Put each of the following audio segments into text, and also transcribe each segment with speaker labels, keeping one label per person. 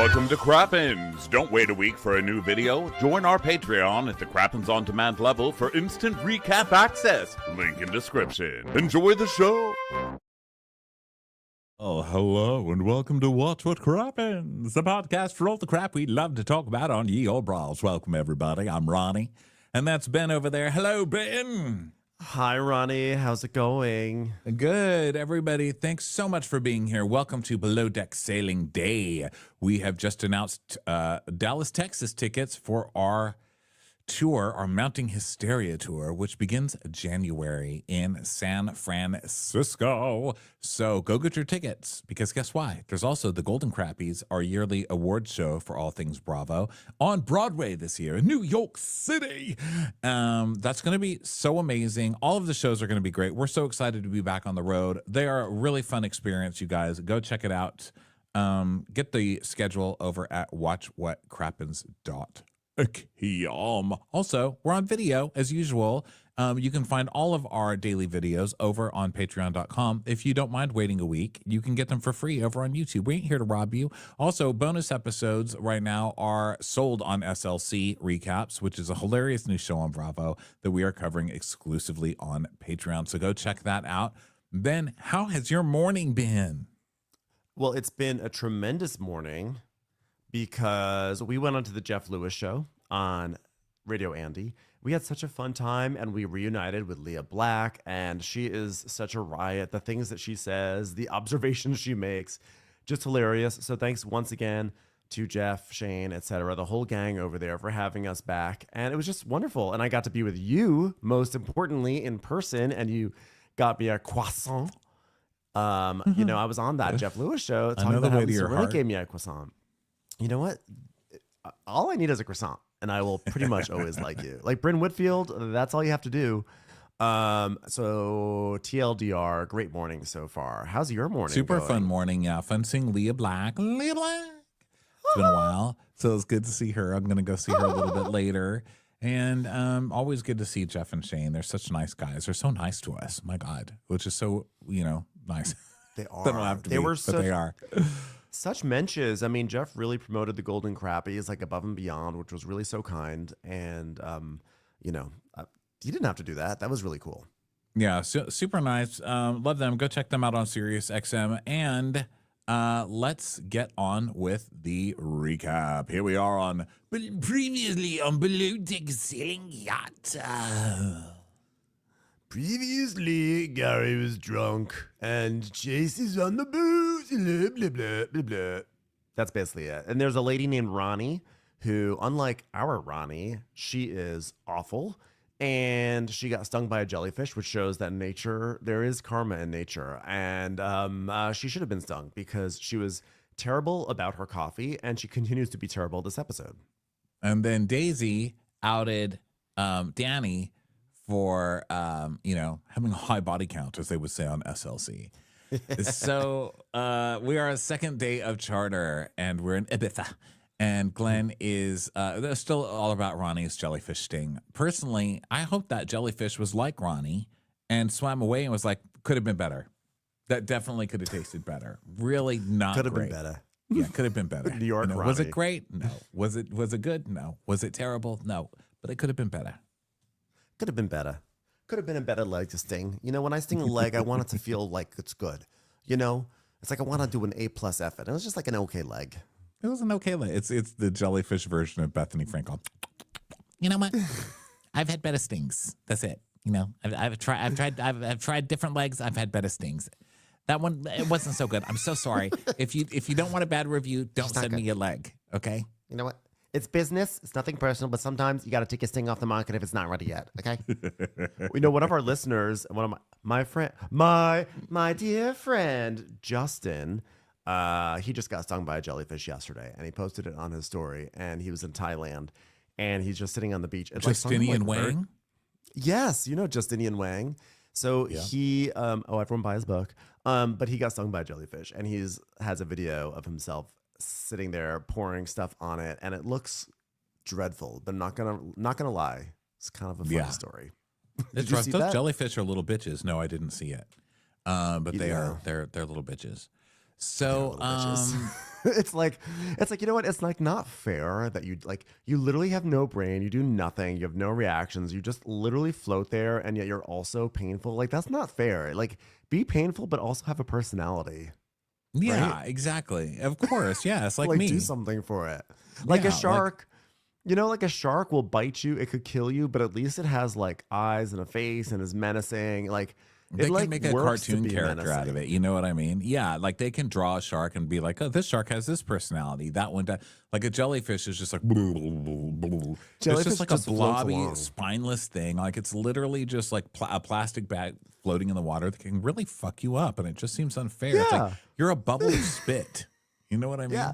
Speaker 1: Welcome to Crappens. Don't wait a week for a new video. Join our Patreon at the Crappens On Demand level for instant recap access. Link in description. Enjoy the show.
Speaker 2: Oh, hello, and welcome to Watch What Crappens, the podcast for all the crap we love to talk about on ye old brawls. Welcome, everybody. I'm Ronnie, and that's Ben over there. Hello, Ben.
Speaker 3: Hi, Ronnie. How's it going?
Speaker 2: Good, everybody. Thanks so much for being here. Welcome to Below Deck Sailing Day. We have just announced Dallas, Texas tickets for our tour, our Mounting Hysteria tour, which begins January in San Francisco. So go get your tickets, because guess why? There's also the Golden Crappies, our yearly award show for all things Bravo, on Broadway this year in New York City. That's going to be so amazing. All of the shows are going to be great. We're so excited to be back on the road. They are a really fun experience, you guys. Go check it out. Get the schedule over at watchwhatcrappens.com. Also, we're on video as usual. You can find all of our daily videos over on patreon.com. If you don't mind waiting a week, you can get them for free over on YouTube. We ain't here to rob you. Also, bonus episodes right now are sold on SLC Recaps, which is a hilarious new show on Bravo that we are covering exclusively on Patreon. So go check that out. Ben, how has your morning been?
Speaker 3: Well, it's been a tremendous morning, because we went onto the Jeff Lewis show on Radio Andy. We had such a fun time, and we reunited with Leah Black, and she is such a riot. The things that she says, the observations she makes, just hilarious. So thanks once again to Jeff, Shane, etc., the whole gang over there for having us back. And it was just wonderful. And I got to be with you, most importantly, in person, and you got me a croissant. You know, I was on that Jeff Lewis show talking about how Lisa Rinna gave me a croissant. You know what? All I need is a croissant, and I will pretty much always like you. Like Bryn Whitfield, that's all you have to do. So TLDR, great morning so far. How's your morning
Speaker 2: Super
Speaker 3: going?
Speaker 2: fun morning, yeah. Fun seeing Leah Black. Leah Black. It's been a while, so it's good to see her. I'm going to go see her a little bit later. And always good to see Jeff and Shane. They're such nice guys. They're so nice to us. My God, which is so, nice.
Speaker 3: They are.
Speaker 2: They don't have to be, but they are.
Speaker 3: Such mentions. I mean, Jeff really promoted the Golden Crappies like above and beyond, which was really so kind. And, you didn't have to do that. That was really cool.
Speaker 2: Yeah, super nice. Love them. Go check them out on Sirius XM. And let's get on with the recap. Here we are on previously on Below Deck Sailing Yacht.
Speaker 3: Previously, Gary was drunk and Chase is on the booze. Blah, blah, blah, blah, blah. That's basically it. And there's a lady named Ronnie who, unlike our Ronnie, she is awful. And she got stung by a jellyfish, which shows that there is karma in nature. And she should have been stung because she was terrible about her coffee, and she continues to be terrible this episode. And
Speaker 2: then Daisy outed Danny for, having a high body count, as they would say on SLC. So we are a second day of charter, and we're in Ibiza. And Glenn is still all about Ronnie's jellyfish sting. Personally, I hope that jellyfish was like Ronnie and swam away and was like, could have been better. That definitely could have tasted better. Really not
Speaker 3: could have
Speaker 2: great.
Speaker 3: been better.
Speaker 2: Yeah, could have been better.
Speaker 3: New York Ronnie.
Speaker 2: Was it great? No. Was it good? No. Was it terrible? No. But it could have been better.
Speaker 3: Could have been better. Could have been a better leg to sting. When I sting a leg, I want it to feel like it's good. It's like I want to do an A+ effort. It was just like an okay leg.
Speaker 2: It was an okay leg. It's the jellyfish version of Bethany Frankel. You know what? I've had better stings. That's it. I've tried different legs. I've had better stings. That one, it wasn't so good. I'm so sorry. If you don't want a bad review, don't send me your leg. Okay.
Speaker 3: You know what? It's business. It's nothing personal, but sometimes you got to take your sting off the market if it's not ready yet. Okay. One of our listeners, one of my friend, my dear friend Justin, he just got stung by a jellyfish yesterday, and he posted it on his story. And he was in Thailand, and he's just sitting on the beach.
Speaker 2: Justinian Wang.
Speaker 3: Yes, Justinian Wang. So he, I've run by his book, but he got stung by a jellyfish, and has a video of himself sitting there pouring stuff on it, and it looks dreadful. But not gonna lie, it's kind of a funny story.
Speaker 2: Did you see that? Jellyfish are little bitches. No, I didn't see it, but they're little bitches. So
Speaker 3: It's like, you know what? It's like not fair that you literally have no brain, you do nothing, you have no reactions, you just literally float there, and yet you're also painful. Like that's not fair. Like be painful, but also have a personality.
Speaker 2: Yeah,
Speaker 3: right?
Speaker 2: exactly. Of course. Yeah, it's like
Speaker 3: Like
Speaker 2: me.
Speaker 3: do something for it. Like
Speaker 2: Yeah,
Speaker 3: a shark. You know, like a shark will bite you, it could kill you, but at least it has like eyes and a face and is menacing. Like
Speaker 2: They
Speaker 3: it
Speaker 2: can
Speaker 3: like
Speaker 2: make a
Speaker 3: works to
Speaker 2: cartoon
Speaker 3: be
Speaker 2: character out of
Speaker 3: menacing.
Speaker 2: it. You know what I mean? Yeah, like they can draw a shark and be like, "Oh, this shark has this personality." That one, like a jellyfish, is just like, it's
Speaker 3: Jellyfish
Speaker 2: just like a
Speaker 3: just floats
Speaker 2: blobby,
Speaker 3: along.
Speaker 2: spineless thing. Like it's literally just like a plastic bag floating in the water that can really fuck you up, and it just seems unfair. It's like
Speaker 3: Yeah.
Speaker 2: you're a bubble of spit. You know what I mean?
Speaker 3: Yeah.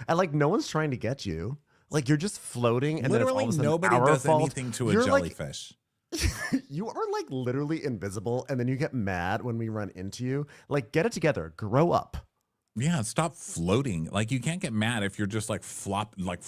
Speaker 3: And like no one's trying to get you. Like you're just floating, and
Speaker 2: Literally
Speaker 3: then it's all of a sudden
Speaker 2: nobody
Speaker 3: our
Speaker 2: does
Speaker 3: fault.
Speaker 2: anything to a
Speaker 3: You're like
Speaker 2: jellyfish.
Speaker 3: you are like literally invisible, and then you get mad when we run into you. Like get it together, grow up.
Speaker 2: Yeah, stop floating. Like you can't get mad if you're just like flop, like.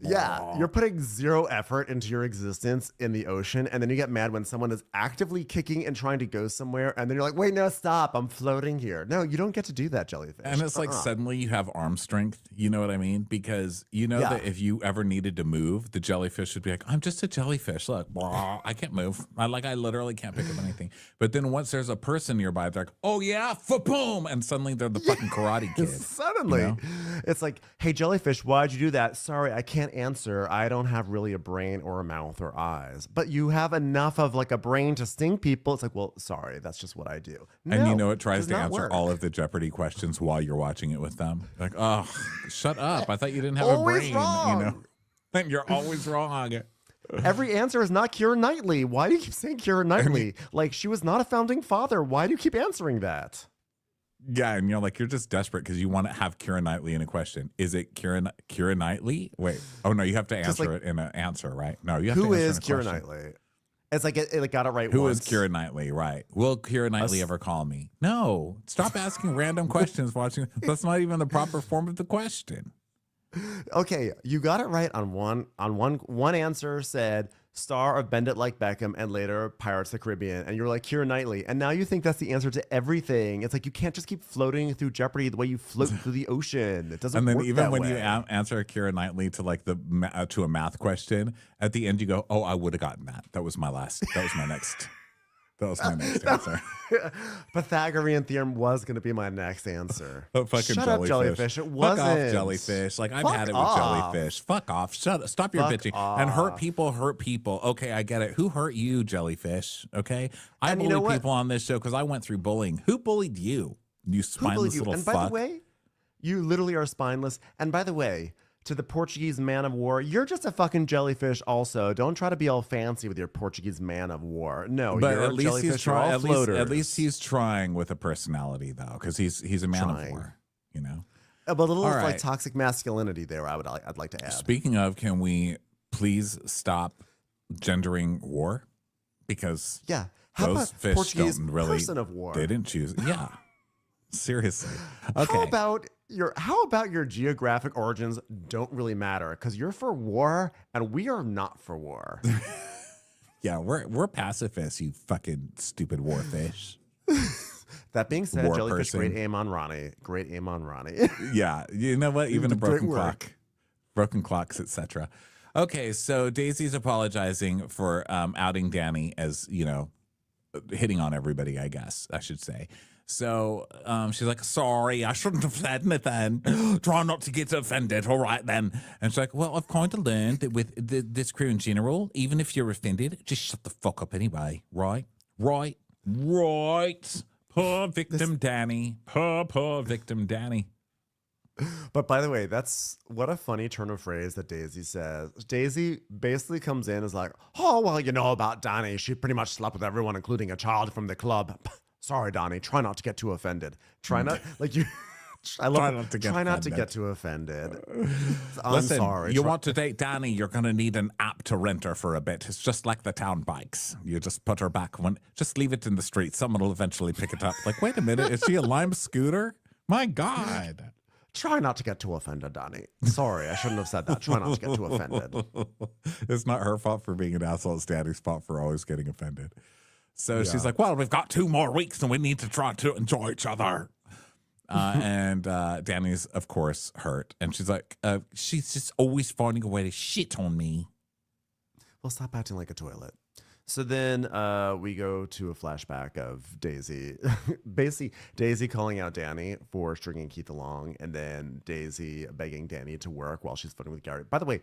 Speaker 3: Yeah, you're putting zero effort into your existence in the ocean, and then you get mad when someone is actively kicking and trying to go somewhere, and then you're like, wait, no, stop, I'm floating here. No, you don't get to do that, jellyfish.
Speaker 2: And it's like suddenly you have arm strength. You know what I mean? Because you know
Speaker 3: Yeah.
Speaker 2: that if you ever needed to move, the jellyfish would be like, "I'm just a jellyfish. Look, I can't move. I literally can't pick up anything." But then once there's a person nearby, they're like, "Oh yeah, boom!" And suddenly they're the fucking Karate Kid.
Speaker 3: Suddenly,
Speaker 2: you know?
Speaker 3: it's like, hey, jellyfish, why'd you do that? Sorry, I can't answer. I don't have really a brain or a mouth or eyes. But you have enough of like a brain to sting people. It's like, well, sorry, that's just what I do.
Speaker 2: And you
Speaker 3: No,
Speaker 2: know it tries
Speaker 3: does
Speaker 2: to
Speaker 3: not
Speaker 2: answer
Speaker 3: work.
Speaker 2: all of the Jeopardy questions while you're watching it with them. Like, oh, shut up! I thought you didn't have
Speaker 3: Always
Speaker 2: a brain.
Speaker 3: wrong.
Speaker 2: You know, and you're always wrong.
Speaker 3: Every answer is not Keira Knightley. Why do you keep saying Keira Knightley? Like she was not a founding father. Why do you keep answering that?
Speaker 2: Yeah, and you're like, you're just desperate because you want to have Keira Knightley in a question. Is it Keira Knightley? Wait, oh no, you have to answer
Speaker 3: like-
Speaker 2: it in an answer, right? No, you have
Speaker 3: Who
Speaker 2: to answer
Speaker 3: is
Speaker 2: in a
Speaker 3: Keira
Speaker 2: question.
Speaker 3: Knightley? It's like it got it right
Speaker 2: Who
Speaker 3: once.
Speaker 2: is Keira Knightley? Right? Will Keira Knightley ever call me? No. Stop asking random questions. Watching that's not even the proper form of the question.
Speaker 3: Okay, you got it right on one answer said star of Bend It Like Beckham and later Pirates of the Caribbean, and you're like Keira Knightley, and now you think that's the answer to everything. It's like you can't just keep floating through Jeopardy the way you float through the ocean. It doesn't
Speaker 2: And then
Speaker 3: work
Speaker 2: even
Speaker 3: that
Speaker 2: when
Speaker 3: way.
Speaker 2: you answer Keira Knightley to like to a math question, at the end you go, "Oh, I would have gotten that. That was my next. That was my next answer."
Speaker 3: Pythagorean theorem was going to be my next answer.
Speaker 2: Oh, fucking
Speaker 3: Shut up, jellyfish. It
Speaker 2: Fuck
Speaker 3: wasn't.
Speaker 2: off, jellyfish. Like I've
Speaker 3: Fuck
Speaker 2: had it with
Speaker 3: off.
Speaker 2: jellyfish. Fuck off. Shut up. Stop your
Speaker 3: Fuck
Speaker 2: bitching. And hurt
Speaker 3: off.
Speaker 2: people. Okay, I get it. Who hurt you, jellyfish? Okay, I
Speaker 3: And you
Speaker 2: bully
Speaker 3: know what?
Speaker 2: people on this show because I went through bullying. Who bullied you? You
Speaker 3: Who
Speaker 2: spineless
Speaker 3: bullied you?
Speaker 2: little
Speaker 3: And
Speaker 2: fuck.
Speaker 3: by the way, you literally are spineless. And by the way, to the Portuguese man of war, you're just a fucking jellyfish also. Don't try to be all fancy with your Portuguese man of war. No,
Speaker 2: but
Speaker 3: you're
Speaker 2: at
Speaker 3: a
Speaker 2: least
Speaker 3: jellyfish.
Speaker 2: he's
Speaker 3: You're all
Speaker 2: trying.
Speaker 3: floaters.
Speaker 2: At least he's trying with a personality though, because he's a man of
Speaker 3: Trying.
Speaker 2: war. You know.
Speaker 3: But a little
Speaker 2: All
Speaker 3: like
Speaker 2: right.
Speaker 3: toxic masculinity there. I'd like to add.
Speaker 2: Speaking of, can we please stop gendering war? Because
Speaker 3: Yeah. How
Speaker 2: those
Speaker 3: about
Speaker 2: fish
Speaker 3: Portuguese
Speaker 2: don't really.
Speaker 3: person of war?
Speaker 2: They didn't choose. Yeah, seriously. Okay.
Speaker 3: How about your geographic origins don't really matter because you're for war and we are not for war.
Speaker 2: Yeah, we're pacifists. You fucking stupid war fish.
Speaker 3: That being said,
Speaker 2: War
Speaker 3: jellyfish,
Speaker 2: person.
Speaker 3: great aim on Ronnie. Great aim on Ronnie.
Speaker 2: Yeah, you know what? Even a
Speaker 3: did great
Speaker 2: broken
Speaker 3: work.
Speaker 2: clock, broken clocks, etc. Okay, so Daisy's apologizing for outing Danny as hitting on everybody. I guess I should say. So she's like, sorry, I shouldn't have said anything. Try not to get offended. All right, then. And she's like, well, I've kind of learned that with this crew in general, even if you're offended, just shut the fuck up anyway. Right? Poor victim Danny. Poor victim Danny.
Speaker 3: But by the way, that's what a funny turn of phrase that Daisy says. Daisy basically comes in as like, oh, well, you know about Donnie. She pretty much slept with everyone, including a child from the club. Sorry, Donnie. Try not to get too offended. Try not, like you. I love
Speaker 2: Try
Speaker 3: it.
Speaker 2: not to get
Speaker 3: Try not to
Speaker 2: offended.
Speaker 3: get too offended. I'm
Speaker 2: Listen,
Speaker 3: sorry.
Speaker 2: you
Speaker 3: Try-
Speaker 2: want to date Danny, you're going to need an app to rent her for a bit. It's just like the town bikes. You just put her back, just leave it in the street. Someone will eventually pick it up. Like, wait a minute, is she a Lime scooter? My God.
Speaker 3: Try not to get too offended, Donnie. Sorry, I shouldn't have said that. Try not to get too offended.
Speaker 2: It's not her fault for being an asshole. It's Danny's fault for always getting offended. So she's
Speaker 3: Yeah.
Speaker 2: like, well, we've got 2 more weeks and we need to try to enjoy each other. And Danny's, of course, hurt. And she's like, she's just always finding a way to shit on me.
Speaker 3: Well, stop acting like a toilet. So then we go to a flashback of Daisy. Basically, Daisy calling out Danny for stringing Keith along, and then Daisy begging Danny to work while she's flirting with Gary. By the way,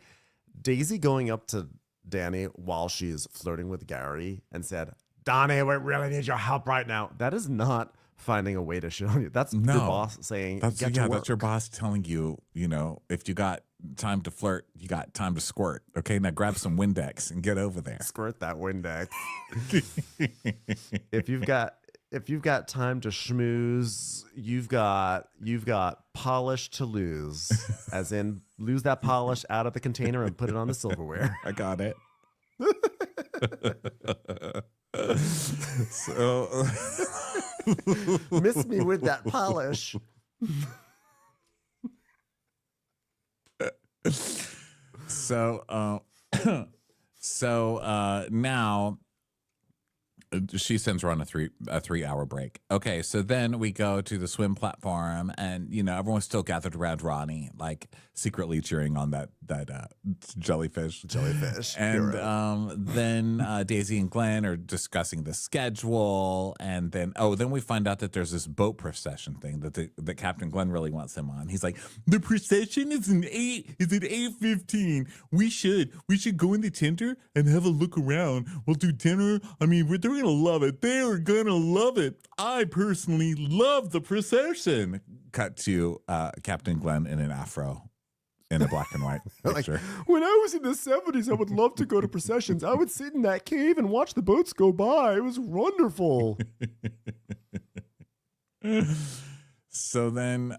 Speaker 3: Daisy going up to Danny while she's flirting with Gary and said, Danny, we really need your help right now. That is not finding a way to shit on you. That's your boss saying,
Speaker 2: that's your boss telling you, if you got time to flirt, you got time to squirt. Okay, now grab some Windex and get over there.
Speaker 3: Squirt that Windex. If you've got time to schmooze, you've got polish to lose. As in, lose that polish out of the container and put it on the silverware.
Speaker 2: I got it. So
Speaker 3: miss me with that polish.
Speaker 2: So now she sends her on a 3-hour break. Okay, so then we go to the swim platform, and everyone's still gathered around Ronnie, like secretly cheering on that jellyfish. And then Daisy and Glenn are discussing the schedule, and then we find out that there's this boat procession thing that Captain Glenn really wants him on. He's like, the procession is at 8:15. We should go in the tender and have a look around. We'll do dinner. I mean, they're gonna love it. They are gonna love it. I personally love the procession. Cut to Captain Glenn in an afro. In a black and white picture.
Speaker 3: Like, when I was in the 70s, I would love to go to processions. I would sit in that cave and watch the boats go by. It was wonderful.
Speaker 2: So then,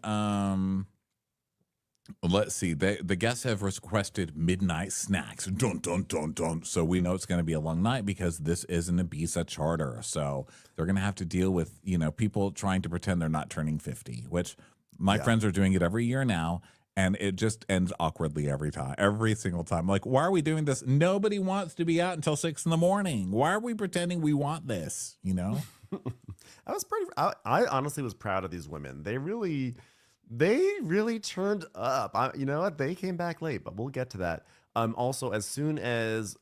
Speaker 2: let's see. The guests have requested midnight snacks. Dun, dun, dun, dun. So we know it's going to be a long night because this is an Ibiza charter. So they're going to have to deal with, people trying to pretend they're not turning 50, which my friends are doing it every year now. And it just ends awkwardly every single time. Like, why are we doing this? Nobody wants to be out until 6 a.m. Why are we pretending we want this?
Speaker 3: I honestly was proud of these women. They really turned up. You know what? They came back late, but we'll get to that. Also, as soon as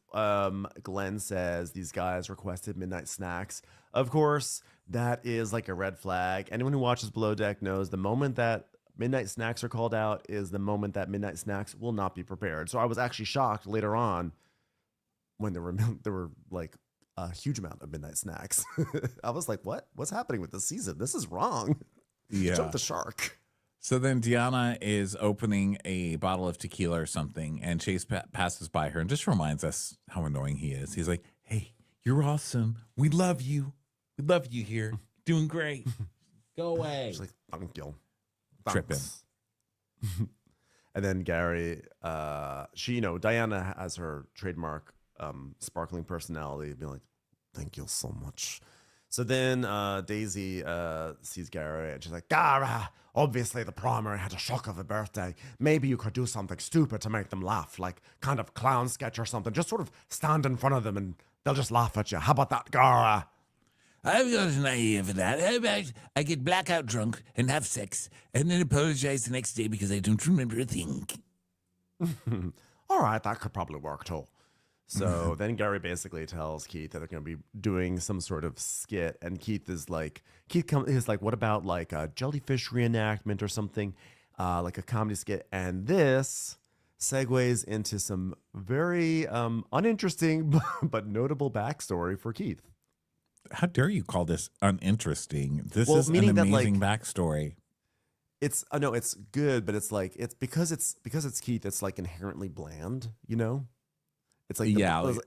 Speaker 3: Glenn says these guys requested midnight snacks, of course, that is like a red flag. Anyone who watches Below Deck knows the moment that midnight snacks are called out is the moment that midnight snacks will not be prepared. So I was actually shocked later on when there were like a huge amount of midnight snacks. I was like, what's happening with this season? This is wrong.
Speaker 2: Yeah.
Speaker 3: Jump the shark.
Speaker 2: So then Deanna is opening a bottle of tequila or something, and Chase passes by her and just reminds us how annoying he is. He's like, hey, you're awesome. We love you. We love you here. Doing great. Go away.
Speaker 3: She's like, thank you.
Speaker 2: Tripping.
Speaker 3: And then Gary, Diana has her trademark sparkling personality, being like, thank you so much. So then Daisy sees Gary and she's like, Gara, obviously the primary had a shock of a birthday. Maybe you could do something stupid to make them laugh, like kind of clown sketch or something. Just sort of stand in front of them and they'll just laugh at you. How about that, Gara?
Speaker 2: I've got an idea for that. How about I get blackout drunk and have sex and then apologize the next day because I don't remember a thing.
Speaker 3: All right, that could probably work too. So then Gary basically tells Keith that they're going to be doing some sort of skit, and Keith is like, what about like a Jellyfish reenactment or something, like a comedy skit? And this segues into some very uninteresting but notable backstory for Keith.
Speaker 2: How dare you call this uninteresting? This is an amazing backstory.
Speaker 3: It's no, it's good, but it's like because it's Keith. It's like inherently bland, It's like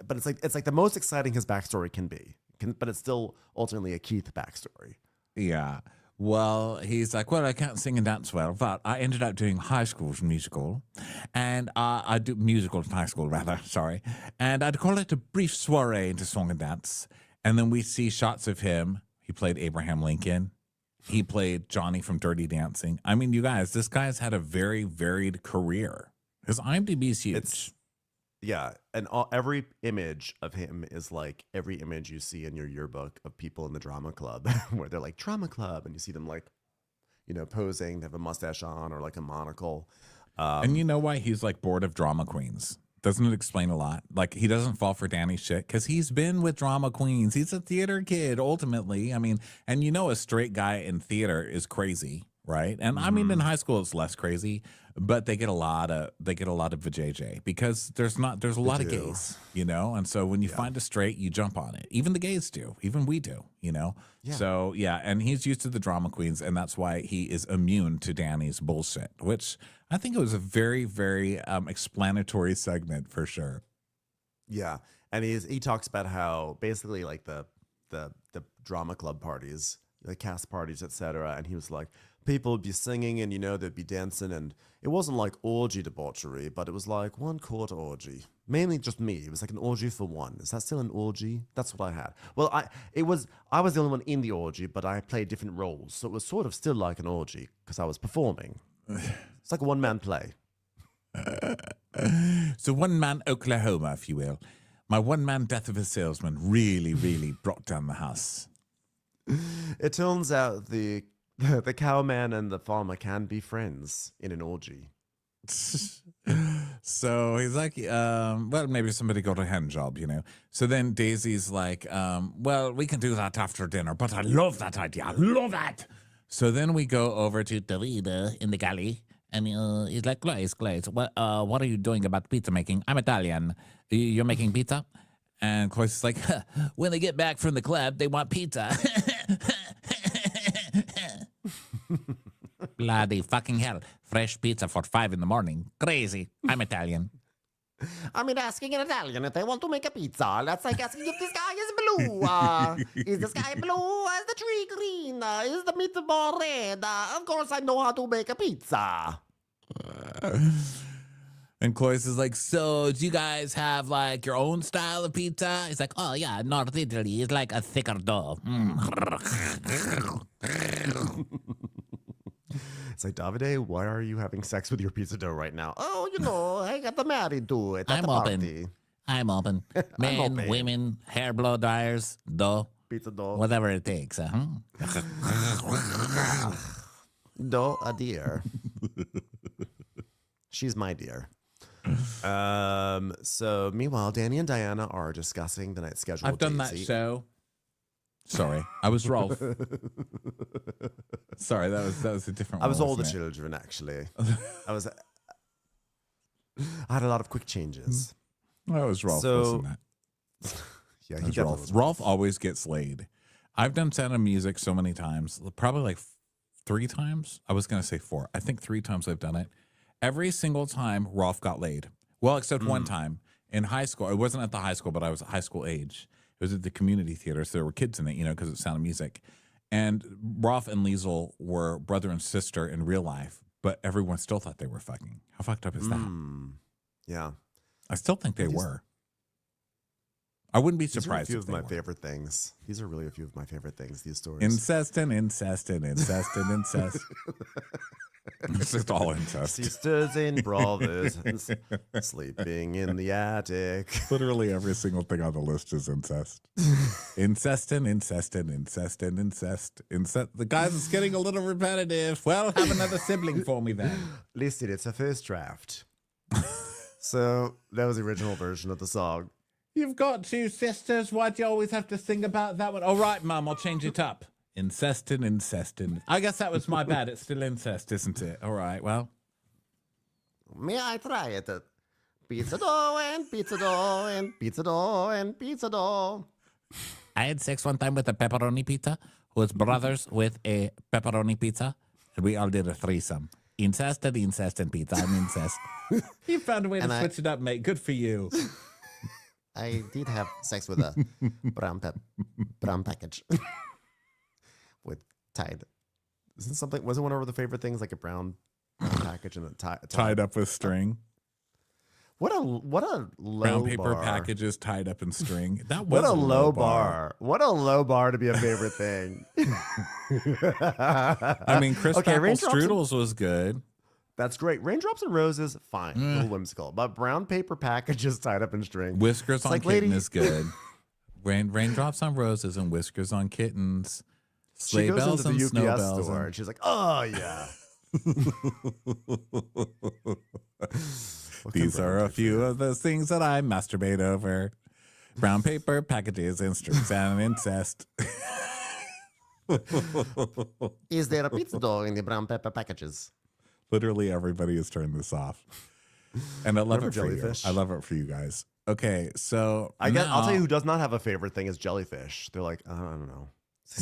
Speaker 3: but it's like the most exciting his backstory can be, but it's still ultimately a Keith backstory.
Speaker 2: Yeah. Well, he's like, well, I can't sing and dance well, but I ended up doing high school's musical, and I do musical in high school rather. Sorry, and I'd call it a brief soiree into song and dance. And then we see shots of him. He played Abraham Lincoln. He played Johnny from Dirty Dancing. I mean, you guys, this guy's had a very varied career. His IMDb is huge.
Speaker 3: And every image of him is like every image you see in your yearbook of people in the drama club, where they're like drama club, and you see them like posing. They have a mustache on or like a monocle.
Speaker 2: And you know why he's like bored of drama queens? Doesn't it explain a lot? Like he doesn't fall for Danny's shit because he's been with drama queens. He's a theater kid ultimately. I mean, and a straight guy in theater is crazy, right? And I mean, in high school it's less crazy, but they get a lot of vajayjay because there's a lot of gays, and so when you find a straight, you jump on it. Even the gays do, even we do, Yeah. So yeah, and he's used to the drama queens, and that's why he is immune to Danny's bullshit, which I think it was a very, very explanatory segment for sure.
Speaker 3: Yeah, and he talks about how basically like the drama club parties, the cast parties, etc. And he was like, people would be singing and they'd be dancing, and it wasn't like orgy debauchery, but it was like one quarter orgy. Mainly just me. It was like an orgy for one. Is that still an orgy? That's what I had. Well, I was the only one in the orgy, but I played different roles, so it was sort of still like an orgy because I was performing. It's like a one-man play.
Speaker 2: So one-man Oklahoma, if you will. My one-man death of a salesman really, really brought down the house.
Speaker 3: It turns out the cowman and the farmer can be friends in an orgy.
Speaker 2: So he's like, well, maybe somebody got a hand job, So then Daisy's like, well, we can do that after dinner, but I love that idea. I love that. So then we go over to Davida in the galley, and he's like, Glaze, what are you doing about pizza making? I'm Italian. You're making pizza? And Cloyce is like, when they get back from the club, they want pizza. Bloody fucking hell. Fresh pizza for 5 a.m. Crazy. I'm Italian.
Speaker 4: I mean, asking an Italian if they want to make a pizza. That's like asking if the sky is blue. Is the sky blue? Is the tree green? Is the meatball red? Of course I know how to make a pizza.
Speaker 2: And Cloyce is like, so do you guys have like your own style of pizza? He's like, oh yeah, North Italy is like a thicker dough.
Speaker 3: It's like, Davide, why are you having sex with your pizza dough right now?
Speaker 4: Oh, I got married to it at the party.
Speaker 2: I'm open. Men, women, hair blow dryers, dough.
Speaker 3: Pizza dough.
Speaker 2: Whatever it takes.
Speaker 3: Dough, a dear. She's my dear. So meanwhile, Danny and Diana are discussing the night schedule.
Speaker 2: I've done that show. Sorry, I was Rolf. Sorry, that was a different one.
Speaker 3: I was all the
Speaker 2: wasn't it?
Speaker 3: children, actually. I had a lot of quick changes.
Speaker 2: That was Rolf, wasn't it?
Speaker 3: Yeah,
Speaker 2: That was Rolf. Rolf always gets laid. I've done Sound of Music so many times, probably like 3 times. I was going to say 4. I think 3 times I've done it. Every single time, Rolf got laid. Well, except one time in high school. It wasn't at the high school, but I was at high school age. It was at the community theater, so there were kids in it, because it's Sound of Music. And Rolf and Liesl were brother and sister in real life, but everyone still thought they were fucking. How fucked up is that?
Speaker 3: Yeah.
Speaker 2: I still think they were. I wouldn't be surprised.
Speaker 3: These are a few of my favorite things. These are really a few of my favorite things, these stories.
Speaker 2: Incest. It's just all incest.
Speaker 3: Sisters and brothers sleeping in the attic.
Speaker 2: Literally every single thing on the list is incest. Incest. The guys, it's getting a little repetitive. Well, have another sibling for me then.
Speaker 3: Listen, it's a first draft. So that was the original version of the song.
Speaker 2: You've got 2 sisters. Why do you always have to sing about that one? All right, Mum, I'll change it up. Incestin. I guess that was my bad. It's still incest, isn't it? All right, well.
Speaker 4: May I try it? Pizza dough and pizza dough and pizza dough and pizza dough.
Speaker 2: I had sex one time with a pepperoni pizza who was brothers with a pepperoni pizza, and we all did a threesome. Incest and pizza. I'm incest. You found a way to switch it up, mate. Good for you.
Speaker 4: I did have sex with a brown package. With tied.
Speaker 3: Wasn't one of the favorite things like a brown package and
Speaker 2: tied up with string?
Speaker 3: What a low
Speaker 2: brown paper
Speaker 3: bar.
Speaker 2: packages tied up in string. That was
Speaker 3: what a low bar. What a low bar to be a favorite thing.
Speaker 2: I mean, Chris Apple Strudels was good.
Speaker 3: That's great. Raindrops and Roses, fine. A little whimsical. But brown paper packages tied up in string.
Speaker 2: Whiskers on Kitten is good. Raindrops on Roses and Whiskers on Kittens. Sleigh
Speaker 3: goes
Speaker 2: bells
Speaker 3: into
Speaker 2: and
Speaker 3: the
Speaker 2: snow
Speaker 3: UPS
Speaker 2: bells.
Speaker 3: store and she's like, "Oh yeah."
Speaker 2: These are a few of those things that I masturbate over. Brown paper, packages, and strings and incest.
Speaker 4: Is there a pizza dough in the brown pepper packages?
Speaker 2: Literally everybody has turned this off. And I love
Speaker 3: Remember
Speaker 2: it for
Speaker 3: Jellyfish?
Speaker 2: you. I love it for you guys. Okay, so
Speaker 3: I guess I'll tell you
Speaker 2: now-
Speaker 3: who does not have a favorite thing is Jellyfish. They're like, I don't know.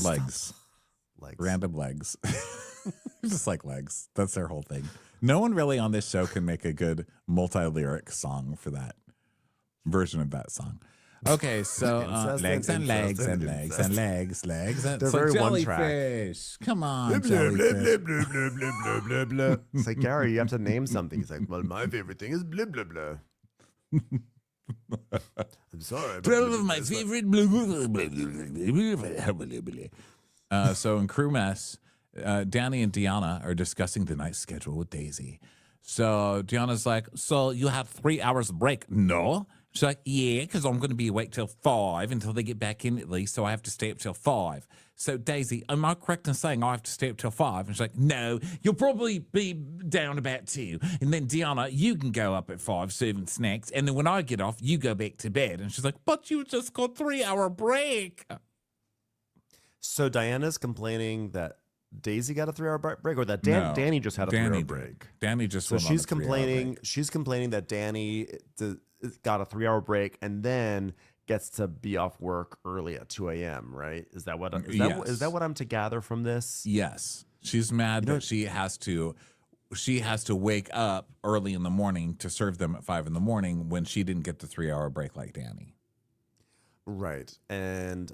Speaker 2: legs.
Speaker 3: Legs.
Speaker 2: Random legs. Just like legs. That's their whole thing. No one really on this show can make a good multi-lyric song for that version of that song. Okay, so
Speaker 3: Incest
Speaker 2: legs
Speaker 3: and
Speaker 2: and legs
Speaker 3: incest
Speaker 2: and
Speaker 3: and
Speaker 2: legs
Speaker 3: incest.
Speaker 2: and legs, legs. And,
Speaker 3: They're
Speaker 2: it's like
Speaker 3: very one track.
Speaker 2: Jellyfish. Come on,
Speaker 3: Blah, blah,
Speaker 2: Jellyfish.
Speaker 3: blah, blah, blah, blah, blah, blah. It's like, Gary, you have to name something. He's like, well, my favorite thing is blah, blah, blah. I'm sorry.
Speaker 2: 12 of my favorite. So in Crew Mess, Danny and Deanna are discussing the night schedule with Daisy. So Deanna's like, so you have 3 hours break? No. She's like, yeah, because I'm going to be awake till 5 until they get back in at least, so I have to stay up till 5. So Daisy, am I correct in saying I have to stay up till 5? And she's like, no, you'll probably be down about 2. And then Deanna, you can go up at 5 serving snacks, and then when I get off, you go back to bed. And she's like, but you just got 3-hour break.
Speaker 3: So Diana's complaining that Daisy got a 3-hour break, or that
Speaker 2: No,
Speaker 3: Danny just had a 3-hour
Speaker 2: Danny
Speaker 3: break.
Speaker 2: did. Danny just
Speaker 3: So
Speaker 2: went on
Speaker 3: she's
Speaker 2: a 3-hour
Speaker 3: complaining.
Speaker 2: break.
Speaker 3: She's complaining that Danny got a 3-hour break and then gets to be off work early at 2 a.m. Right? Is that what?
Speaker 2: Yes.
Speaker 3: Is that what I'm to gather from this?
Speaker 2: Yes, she's mad that she has to wake up early in the morning to serve them at 5 in the morning when she didn't get the 3-hour break like Danny.
Speaker 3: Right. And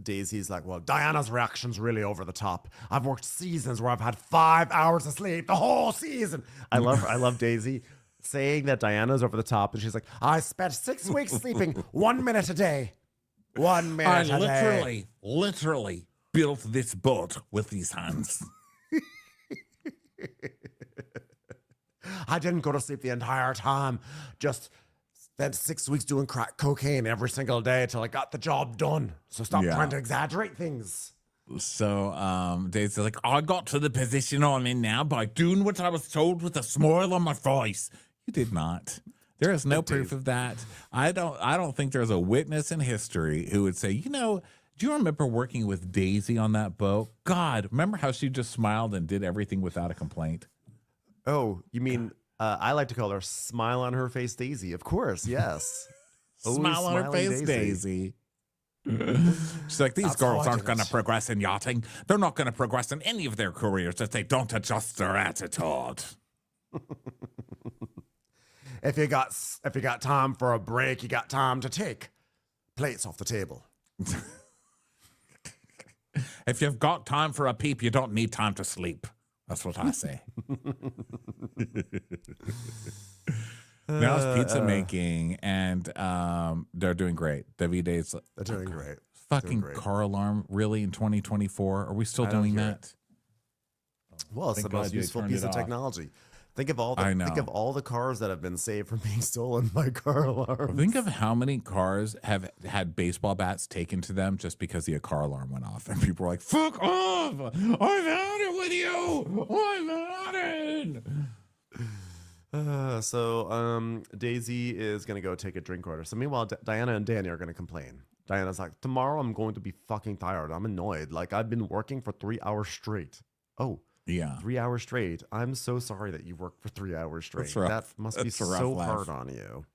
Speaker 3: Daisy's like, well, Diana's reaction's really over the top. I've worked seasons where I've had 5 hours of sleep the whole season. I love Daisy saying that Diana's over the top, and she's like, I spent 6 weeks sleeping 1 minute a day. 1 minute a day.
Speaker 2: literally built this boat with these hands.
Speaker 3: I didn't go to sleep the entire time. Just spent 6 weeks doing crack cocaine every single day till I got the job done. So stop
Speaker 2: Yeah.
Speaker 3: trying to exaggerate things.
Speaker 2: So Daisy's like, I got to the position I'm in now by doing what I was told with a smile on my face. You did not. There is no proof of that. I don't think there's a witness in history who would say, you know, do you remember working with Daisy on that boat? God, remember how she just smiled and did everything without a complaint?
Speaker 3: Oh, you mean I like to call her smile on her face Daisy. Of course, yes. Always
Speaker 2: Smile on her
Speaker 3: smiling
Speaker 2: face, Daisy. She's like, these
Speaker 3: That's how
Speaker 2: girls
Speaker 3: I
Speaker 2: aren't
Speaker 3: did
Speaker 2: going to
Speaker 3: it.
Speaker 2: progress in yachting. They're not going to progress in any of their careers if they don't adjust their attitude.
Speaker 3: If you got time for a break, you got time to take plates off the table.
Speaker 2: If you've got time for a peep, you don't need time to sleep. That's what I say. Now it's pizza making, and they're doing great. Davide's
Speaker 3: They're doing great.
Speaker 2: fucking
Speaker 3: great.
Speaker 2: car alarm. Really, in 2024, are we still
Speaker 3: I don't
Speaker 2: doing
Speaker 3: hear
Speaker 2: that?
Speaker 3: Well, it's
Speaker 2: Thank
Speaker 3: the most
Speaker 2: God they
Speaker 3: useful
Speaker 2: turned
Speaker 3: piece
Speaker 2: it
Speaker 3: of
Speaker 2: off.
Speaker 3: technology. Think of all
Speaker 2: I know.
Speaker 3: the cars that have been saved from being stolen by car alarms.
Speaker 2: Think of how many cars have had baseball bats taken to them just because the car alarm went off, and people were like, "Fuck off! I've had it with you. I've had it."
Speaker 3: So Daisy is gonna go take a drink order. So meanwhile, Diana and Danny are gonna complain. Diana's like, tomorrow I'm going to be fucking tired. I'm annoyed. Like I've been working for 3 hours straight. Oh,
Speaker 2: Yeah.
Speaker 3: 3 hours straight. I'm so sorry that you worked for 3 hours straight.
Speaker 2: That's rough.
Speaker 3: That must be
Speaker 2: That's a rough
Speaker 3: so
Speaker 2: life.
Speaker 3: hard on you.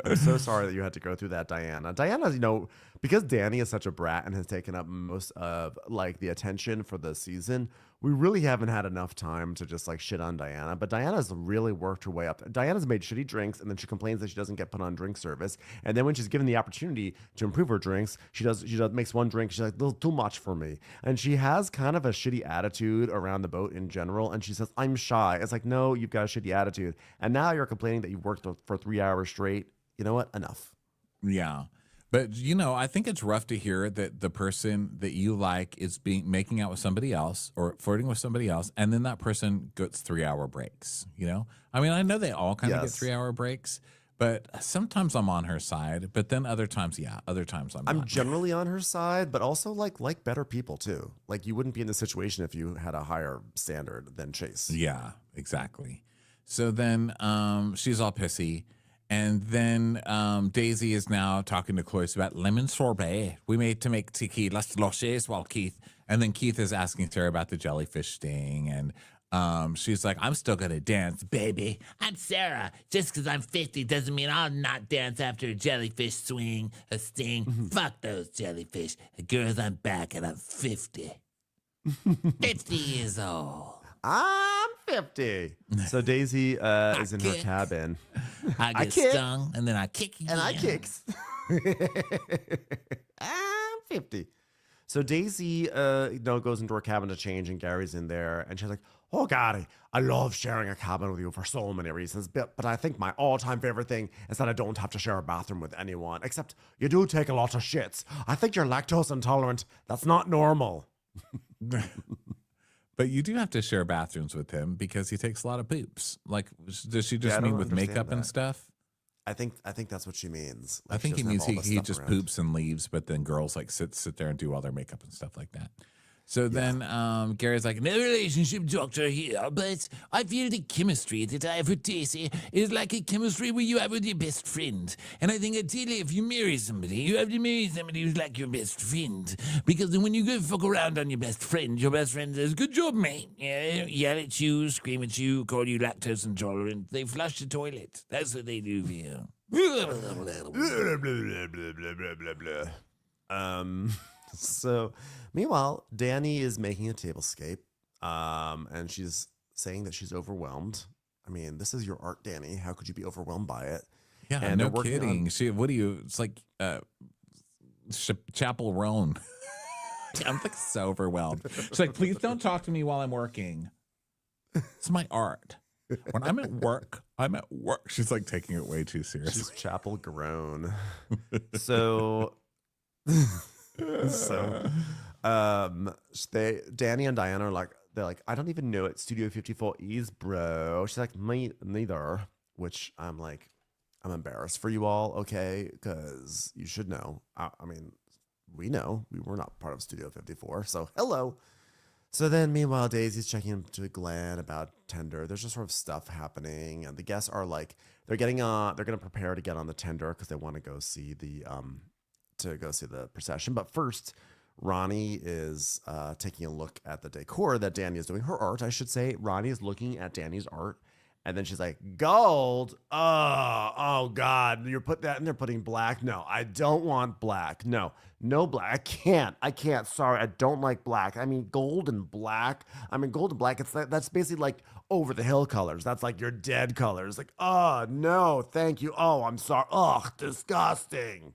Speaker 3: I'm so sorry that you had to go through that, Diana. Diana's, you know, because Danny is such a brat and has taken up most of like the attention for the season, we really haven't had enough time to just like shit on Diana. But Diana's really worked her way up. Diana's made shitty drinks, and then she complains that she doesn't get put on drink service. And then when she's given the opportunity to improve her drinks, she makes one drink. She's like, a little too much for me. And she has kind of a shitty attitude around the boat in general. And she says, I'm shy. It's like, no, you've got a shitty attitude. And now you're complaining that you worked for 3 hours straight. You know what? Enough.
Speaker 2: Yeah. But, you know, I think it's rough to hear that the person that you like is making out with somebody else or flirting with somebody else, and then that person gets 3 hour breaks, you know? I mean, I know they all kind of get
Speaker 3: Yes.
Speaker 2: 3 hour breaks, But sometimes I'm on her side, but then other times, other times I'm
Speaker 3: I'm
Speaker 2: not.
Speaker 3: generally on her side, but also like better people too. Like you wouldn't be in this situation if you had a higher standard than Chase.
Speaker 2: Yeah, exactly. So then she's all pissy. And then Daisy is now talking to Cloyce about lemon sorbet. We made to make tequila slushes while and then Keith is asking Sarah about the jellyfish sting. And she's like, I'm still going to dance, baby.
Speaker 5: I'm Sarah. Just because I'm 50 doesn't mean I'll not dance after a jellyfish a sting. Fuck those jellyfish. Girls, I'm back and I'm 50. 50 years old.
Speaker 3: I'm 50. So Daisy is in her cabin.
Speaker 5: I get
Speaker 3: kick.
Speaker 5: stung and then I kick you.
Speaker 3: And I kicks. I'm 50. So Daisy goes into her cabin to change, and Gary's in there, and she's like, oh, Gary, I love sharing a cabin with you for so many reasons, but I think my all-time favorite thing is that I don't have to share a bathroom with anyone, except you do take a lot of shits. I think you're lactose intolerant. That's not normal.
Speaker 2: But you do have to share bathrooms with him because he takes a lot of poops. Like, does she just
Speaker 3: I
Speaker 2: mean
Speaker 3: don't
Speaker 2: with
Speaker 3: understand
Speaker 2: makeup and
Speaker 3: that.
Speaker 2: stuff?
Speaker 3: I think that's what she means.
Speaker 2: I
Speaker 3: Like,
Speaker 2: think
Speaker 3: she
Speaker 2: he
Speaker 3: doesn't
Speaker 2: means
Speaker 3: have all this
Speaker 2: he
Speaker 3: stuff
Speaker 2: just
Speaker 3: around.
Speaker 2: poops and leaves, but then girls like sit there and do all their makeup and stuff like that. So then Gary's like,
Speaker 5: No relationship doctor here, but I feel the chemistry that I have with Daisy is like a chemistry where you have with your best friend. And I think ideally if you marry somebody, you have to marry somebody who's like your best friend. Because then when you go fuck around on your best friend says, good job, mate. Yeah, yell at you, scream at you, call you lactose intolerant. They flush the toilet. That's what they do here.
Speaker 3: So meanwhile, Danny is making a tablescape, and she's saying that she's overwhelmed. I mean, this is your art, Danny. How could you be overwhelmed by it?
Speaker 2: yeah,
Speaker 3: And
Speaker 2: no
Speaker 3: they're working
Speaker 2: kidding. What do you, it's like Chapel Roan. I'm like so overwhelmed. She's like, please don't talk to me while I'm working. It's my art. When I'm at work, I'm at work. She's like taking it way too seriously.
Speaker 3: She's Chapel grown. So Danny and Diana are like, they're like, I don't even know what Studio 54 is, bro. She's like, me neither. Which I'm like, I'm embarrassed for you all, okay? Because you should know. I mean, we know we were not part of Studio 54. So hello. So then, meanwhile, Daisy's checking into Glenn about tender. There's just sort of stuff happening, and the guests are like, they're going to prepare to get on the tender because they want to go see the procession. But first, Ronnie is taking a look at the decor that Danny is doing. Her art, I should say. Ronnie is looking at Danny's art, and then she's like, gold? Oh God, you're putting that in there, putting black? No, I don't want black. No black. I can't. Sorry, I don't like black. I mean, gold and black. That's basically like over the hill colors. That's like your dead colors. Like, oh no, thank you. Oh, I'm sorry. Ugh, disgusting.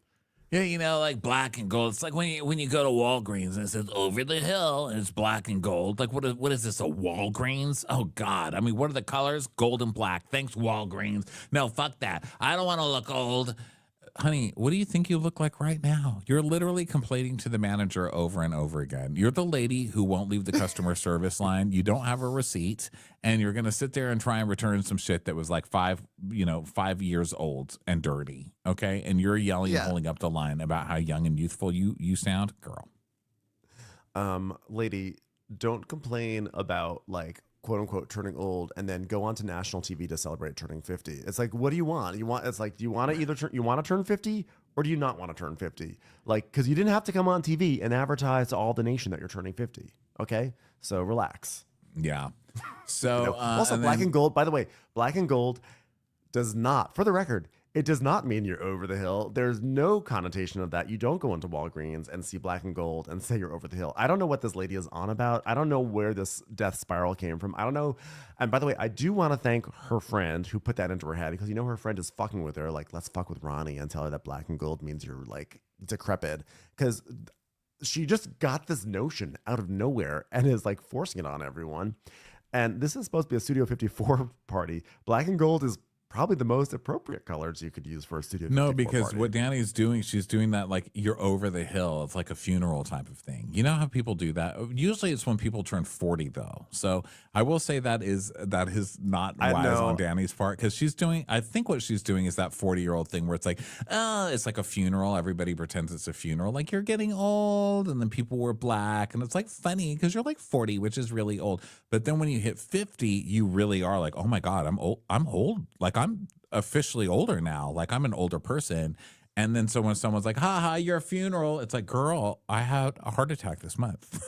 Speaker 5: Yeah, you know, like black and gold. It's like when you go to Walgreens and it says over the hill and it's black and gold. Like what is this, a Walgreens? Oh God. I mean, what are the colors? Gold and black. Thanks, Walgreens. No, fuck that. I don't want to look old.
Speaker 2: Honey, what do you think you look like right now? You're literally complaining to the manager over and over again. You're the lady who won't leave the customer service line. You don't have a receipt, and you're going to sit there and try and return some shit that was like 5 years old and dirty. Okay. And you're yelling and holding up the line about how young and youthful you sound, girl.
Speaker 3: Lady, don't complain about like quote unquote turning old and then go on to national TV to celebrate turning 50. It's like, what do you want? It's like, do you want to either turn 50 or do you not want to turn 50? Like, because you didn't have to come on TV and advertise to all the nation that you're turning 50. Okay, so relax.
Speaker 2: Yeah. So
Speaker 3: also, black and gold. By the way, black and gold does not, for the record, it does not mean you're over the hill. There's no connotation of that. You don't go into Walgreens and see black and gold and say you're over the hill. I don't know what this lady is on about. I don't know where this death spiral came from. I don't know. And by the way, I do want to thank her friend who put that into her head because her friend is fucking with her. Like, let's fuck with Ronnie and tell her that black and gold means you're like decrepit. Because she just got this notion out of nowhere and is like forcing it on everyone. And this is supposed to be a Studio 54 party. Black and gold is probably the most appropriate colors you could use for a Studio 54
Speaker 2: No, because
Speaker 3: party.
Speaker 2: what Danny's doing, she's doing that like you're over the hill. It's like a funeral type of thing. You know how people do that? Usually it's when people turn 40 though. So I will say that is not
Speaker 3: I
Speaker 2: wise
Speaker 3: know.
Speaker 2: on Danny's part, because she's doing, I think what she's doing is that 40-year-old thing where it's like, oh, it's like a funeral. Everybody pretends it's a funeral. Like you're getting old, and then people wear black, and it's like funny because you're like 40, which is really old. But then when you hit 50, you really are like, oh my God, I'm old. I'm old. Like I'm officially older now. Like I'm an older person. And then so when someone's like, haha, your funeral, it's like, girl, I had a heart attack this month.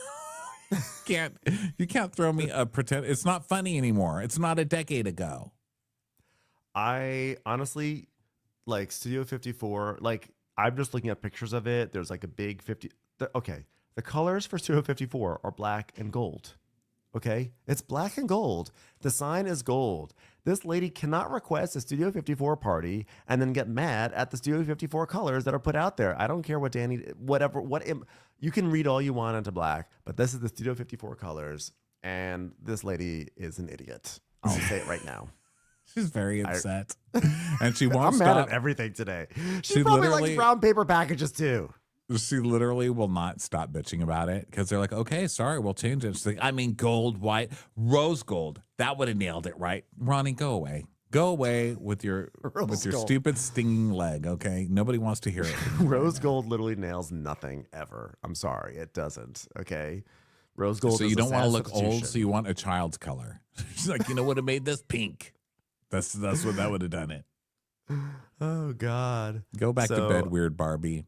Speaker 2: You can't throw me a pretend. It's not funny anymore. It's not a decade ago.
Speaker 3: I honestly like Studio 54. Like I'm just looking at pictures of it. There's like a big 50. The colors for Studio 54 are black and gold. Okay, it's black and gold. The sign is gold. This lady cannot request a Studio 54 party and then get mad at the Studio 54 colors that are put out there. I don't care what Danny, you can read all you want into black, but this is the Studio 54 colors, and this lady is an idiot. I'll say it right now.
Speaker 2: She's very upset, and she won't
Speaker 3: I'm
Speaker 2: stop.
Speaker 3: mad at everything today.
Speaker 2: She
Speaker 3: She probably likes
Speaker 2: literally-
Speaker 3: brown paper packages too.
Speaker 2: She literally will not stop bitching about it because they're like, okay, sorry, we'll change it. She's like, I mean, gold, white, rose gold. That would have nailed it, right? Ronnie, go away. Go away with your
Speaker 3: Rose gold.
Speaker 2: stupid stinging leg, okay? Nobody wants to hear it.
Speaker 3: Rose gold literally nails nothing ever. I'm sorry, it doesn't. Okay, rose gold.
Speaker 2: So
Speaker 3: is
Speaker 2: you
Speaker 3: a
Speaker 2: don't want to
Speaker 3: sad
Speaker 2: look old, so
Speaker 3: substitution.
Speaker 2: you want a child's color. She's like, you know what have made this pink? That's what that would have done it.
Speaker 3: Oh God.
Speaker 2: Go back to
Speaker 3: So-
Speaker 2: bed, weird Barbie.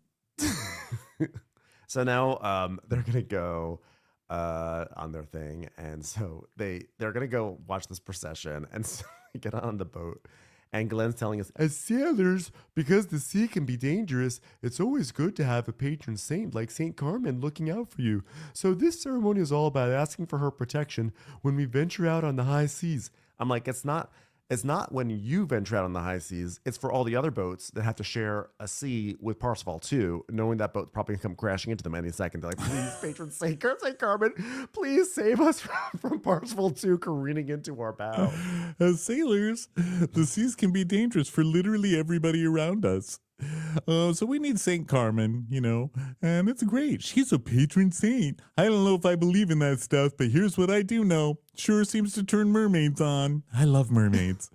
Speaker 3: So now they're gonna go on their thing, and so they're gonna go watch this procession, and so they get on the boat, and Glenn's telling us, as sailors, because the sea can be dangerous, it's always good to have a patron saint like Saint Carmen looking out for you. So this ceremony is all about asking for her protection when we venture out on the high seas. I'm like, it's not when you venture out on the high seas. It's for all the other boats that have to share a sea with Parsifal too, knowing that boat's probably going to come crashing into them any second. They're like, please, patron Saint Carmen, please save us from Parsifal 2 careening into our bow.
Speaker 2: As sailors, the seas can be dangerous for literally everybody around us. So we need Saint Carmen, and it's great. She's a patron saint. I don't know if I believe in that stuff, but here's what I do know. Sure seems to turn mermaids on. I love mermaids.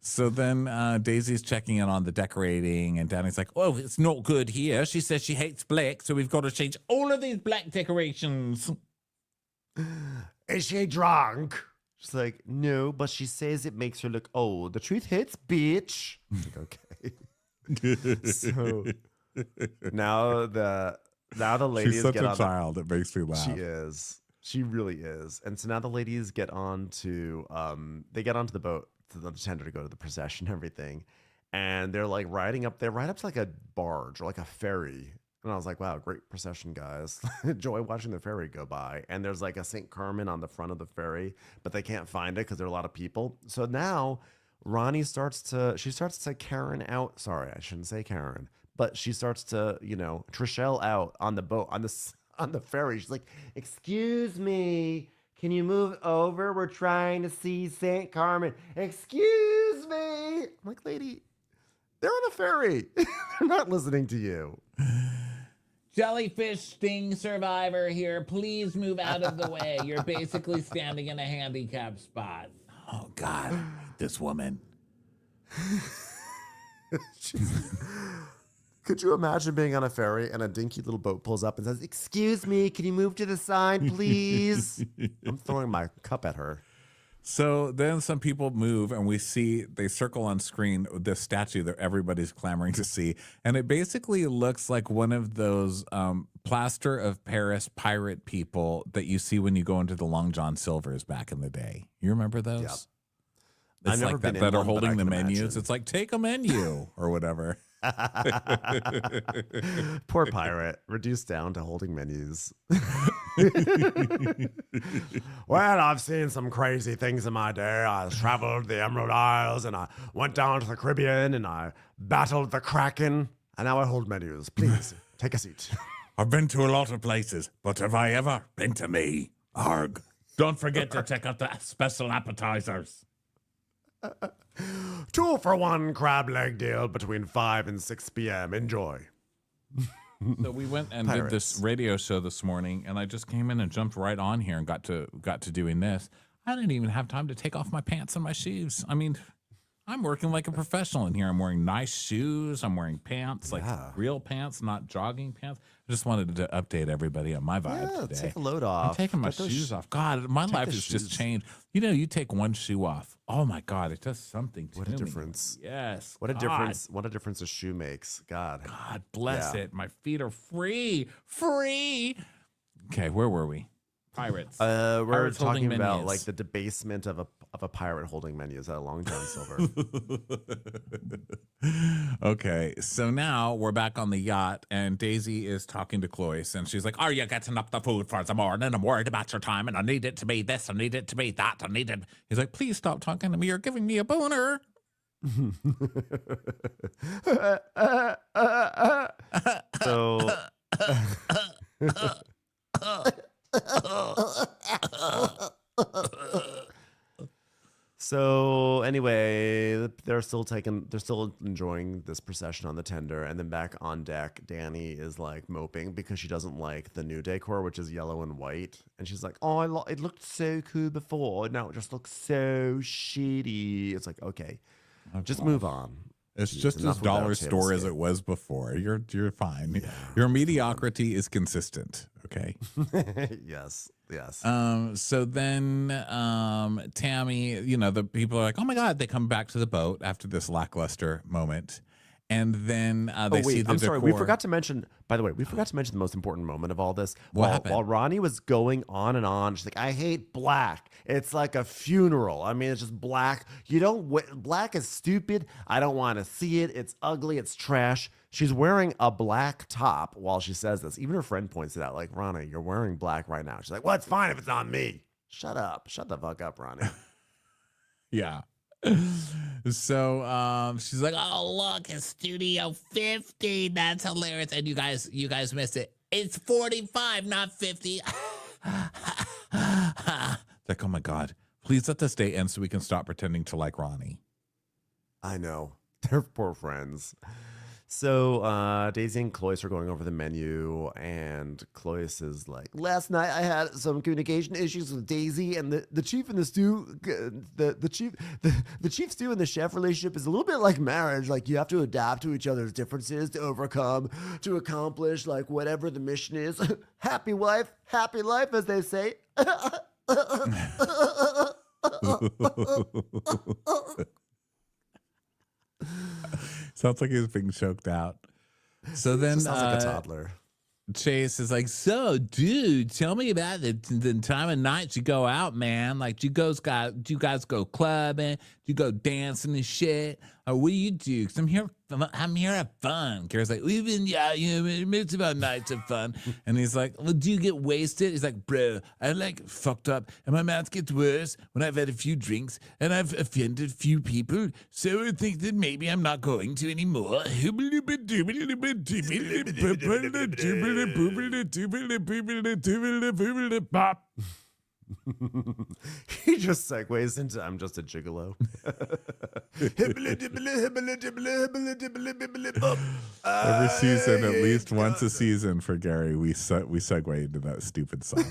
Speaker 2: So then Daisy's checking in on the decorating, and Danny's like, oh, it's not good here. She says she hates black, so we've got to change all of these black decorations.
Speaker 3: Is she drunk? She's like, no, but she says it makes her look old. The truth hits, bitch. I'm like, okay. So now the ladies
Speaker 2: She's such
Speaker 3: get
Speaker 2: a
Speaker 3: on
Speaker 2: child. It makes me laugh.
Speaker 3: She is. She really is. And so now the ladies get on to they get onto the boat to the tender to go to the procession and everything. And they're like riding up there, right up to like a barge or like a ferry. And I was like, wow, great procession, guys. Enjoy watching the ferry go by. And there's like a St. Carmen on the front of the ferry, but they can't find it because there are a lot of people. So now Ronnie starts to Karen out. Sorry, I shouldn't say Karen, but she starts to, Trishelle out on the boat, on the ferry. She's like, excuse me, can you move over? We're trying to see St. Carmen. Excuse me. I'm like, lady, they're on a ferry. They're not listening to you.
Speaker 5: Jellyfish sting survivor here. Please move out of the way. You're basically standing in a handicap spot.
Speaker 2: Oh, God, I hate this woman.
Speaker 3: Could you imagine being on a ferry and a dinky little boat pulls up and says, excuse me, can you move to the side, please? I'm throwing my cup at her.
Speaker 2: So then some people move, and we see they circle on screen this statue that everybody's clamoring to see. And it basically looks like one of those plaster of Paris pirate people that you see when you go into the Long John Silver's back in the day. You remember those?
Speaker 3: Yep.
Speaker 2: It's
Speaker 3: I've never
Speaker 2: like
Speaker 3: been
Speaker 2: that
Speaker 3: in
Speaker 2: are
Speaker 3: one, but
Speaker 2: holding
Speaker 3: I
Speaker 2: the
Speaker 3: can
Speaker 2: menus.
Speaker 3: imagine.
Speaker 2: It's like, take a menu or whatever.
Speaker 3: Poor pirate, reduced down to holding menus. Well, I've seen some crazy things in my day. I traveled the Emerald Isles, and I went down to the Caribbean, and I battled the Kraken, and now I hold menus. Please, take a seat.
Speaker 2: I've been to a lot of places, but have I ever been to me? Arg. Don't forget to check out the special appetizers.
Speaker 3: 2-for-1 crab leg deal between 5 and 6 p.m. Enjoy.
Speaker 2: So we went and did this radio show this morning, and I just came in and jumped right on here and got to doing this. I didn't even have time to take off my pants and my shoes. I mean, I'm working like a professional in here. I'm wearing nice shoes. I'm wearing pants, like real pants, not jogging pants. I just wanted to update everybody on my vibe today.
Speaker 3: Take a load off.
Speaker 2: I'm taking my shoes off. God, my life has just changed. You know, you take one shoe off. Oh my God, it does something to me.
Speaker 3: What a difference.
Speaker 2: Yes.
Speaker 3: What a difference. What a difference a shoe makes. God
Speaker 2: bless it. My feet are free. Free. Okay, where were we? Pirates.
Speaker 3: We're
Speaker 2: Pirates
Speaker 3: talking about
Speaker 2: menus.
Speaker 3: like the debasement of a pirate holding menu. Is that a Long John Silver?
Speaker 2: Okay, so now we're back on the yacht, and Daisy is talking to Cloyce, and she's like, "Are you getting up the food for the morning? I'm worried about your time, and I need it to be this, I need it to be that, I need it." He's like, "Please stop talking to me. You're giving me a boner."
Speaker 3: So. So anyway, they're still enjoying this procession on the tender, and then back on deck, Danny is like moping because she doesn't like the new decor, which is yellow and white, and she's like, "Oh, it looked so cool before. Now it just looks so shitty." It's like, okay, just move on.
Speaker 2: It's just as dollar store as it was before. You're fine. Yeah, your mediocrity is consistent. Okay.
Speaker 3: Yes.
Speaker 2: So then Tammy, you know, the people are like, "Oh my God," they come back to the boat after this lackluster moment. And then they see the
Speaker 3: I'm sorry.
Speaker 2: decor.
Speaker 3: We forgot to mention, by the way, the most important moment of all this.
Speaker 2: What happened?
Speaker 3: While Ronnie was going on and on, she's like, "I hate black. It's like a funeral. I mean, it's just black. Black is stupid. I don't want to see it. It's ugly. It's trash." She's wearing a black top while she says this. Even her friend points it out, like, "Ronnie, you're wearing black right now." She's like, "Well, it's fine if it's on me." Shut up. Shut the fuck up, Ronnie.
Speaker 2: Yeah. So she's like,
Speaker 5: Oh, look, it's Studio 50. That's hilarious. And you guys missed it. It's 45, not 50.
Speaker 2: like, "Oh my God, please let this day end so we can stop pretending to like Ronnie."
Speaker 3: I know. They're poor friends. So Daisy and Cloyce are going over the menu, and Cloyce is like, "Last night I had some communication issues with Daisy, and the chief and the stew, the chief stew and the chef relationship is a little bit like marriage. Like, you have to adapt to each other's differences to to accomplish like whatever the mission is. Happy wife, happy life, as they say."
Speaker 2: Sounds like he's being choked out. So then
Speaker 3: Sounds like a toddler.
Speaker 2: Chase is like, "So, dude, tell me about the time of night you go out, man. Like, do you guys go clubbing? Do you go dancing and shit? Or what do you do? Because I'm here to have fun." Gary's like, "We've been, it's about nights of fun." And he's like, "Well, do you get wasted?" He's like, "Bro, I like fucked up, and my mouth gets worse when I've had a few drinks, and I've offended a few people. So I think that maybe I'm not going to anymore."
Speaker 3: He just segues into, "I'm just a gigolo."
Speaker 2: Every season, at least once a season for Gary, we segue into that stupid song.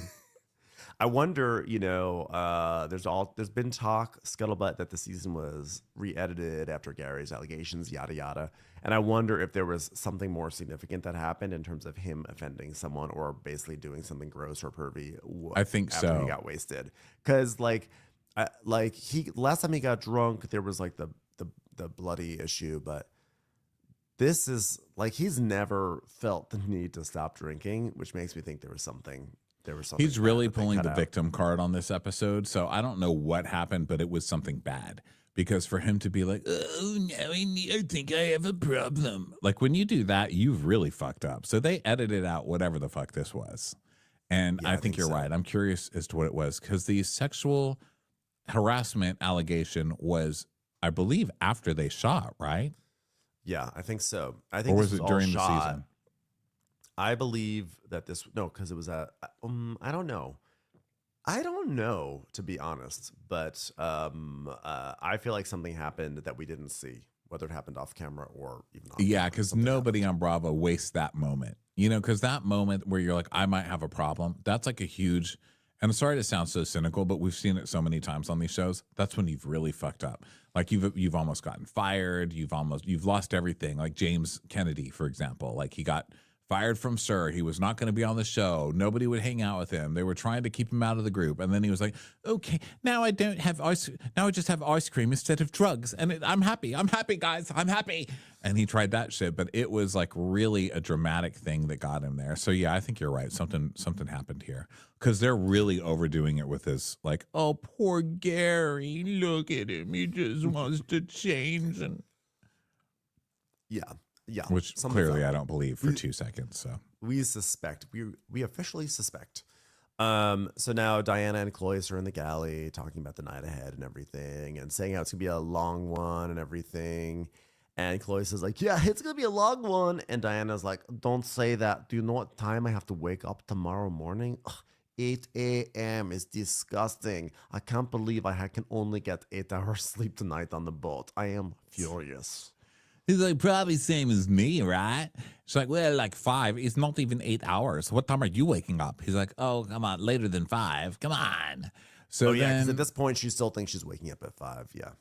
Speaker 3: I wonder, there's been talk, scuttlebutt, that the season was re-edited after Gary's allegations, yada yada. And I wonder if there was something more significant that happened in terms of him offending someone or basically doing something gross or pervy.
Speaker 2: I think
Speaker 3: after he got wasted, because last time he got drunk, there was like the bloody issue, but this is like he's never felt the need to stop drinking, which makes me think there was something. He's
Speaker 2: really pulling the victim card on this episode. So I don't know what happened, but it was something bad. Because for him to be like, "Oh, no, I think I have a problem." Like, when you do that, you've really fucked up. So they edited out whatever the fuck this was. And I think you're right. I'm curious as to what it was. Because the sexual harassment allegation was, I believe, after they shot, right?
Speaker 3: Yeah, I think so. I think
Speaker 2: or was it during the season?
Speaker 3: I believe that because it was I don't know. I don't know, to be honest, but I feel like something happened that we didn't see, whether it happened off camera or even on
Speaker 2: Yeah,
Speaker 3: camera.
Speaker 2: because
Speaker 3: Something
Speaker 2: nobody
Speaker 3: happened.
Speaker 2: on Bravo wastes that moment. You know, because that moment where you're like, I might have a problem, that's like a huge, and I'm sorry to sound so cynical, but we've seen it so many times on these shows. That's when you've really fucked up. Like you've almost gotten fired. You've lost everything. Like James Kennedy, for example. Like he got fired from Sir. He was not going to be on the show. Nobody would hang out with him. They were trying to keep him out of the group. And then he was like, okay, now I don't have ice. Now I just have ice cream instead of drugs. And I'm happy. I'm happy, guys. I'm happy. And he tried that shit. But it was like really a dramatic thing that got him there. So yeah, I think you're right. Something happened here. Because they're really overdoing it with this, like, oh, poor Gary. Look at him. He just wants to change. And
Speaker 3: Yeah. Yeah.
Speaker 2: which
Speaker 3: something's
Speaker 2: clearly
Speaker 3: up.
Speaker 2: I don't believe for 2 seconds. So
Speaker 3: We suspect. We officially suspect. So now Diana and Clois are in the galley talking about the night ahead and everything and saying how it's gonna be a long one and everything. And Clois is like, yeah, it's gonna be a long one. And Diana's like, don't say that. Do you know what time I have to wake up tomorrow morning? Ugh, 8 a.m. is disgusting. I can't believe I can only get 8 hours sleep tonight on the boat. I am furious.
Speaker 2: he's like, probably same as me, right? She's like, well, like 5. It's not even 8 hours. What time are you waking up? He's like, oh, come on, later than 5. Come on. So
Speaker 3: Oh yeah, because
Speaker 2: then,
Speaker 3: at this point she still thinks she's waking up at 5. Yeah.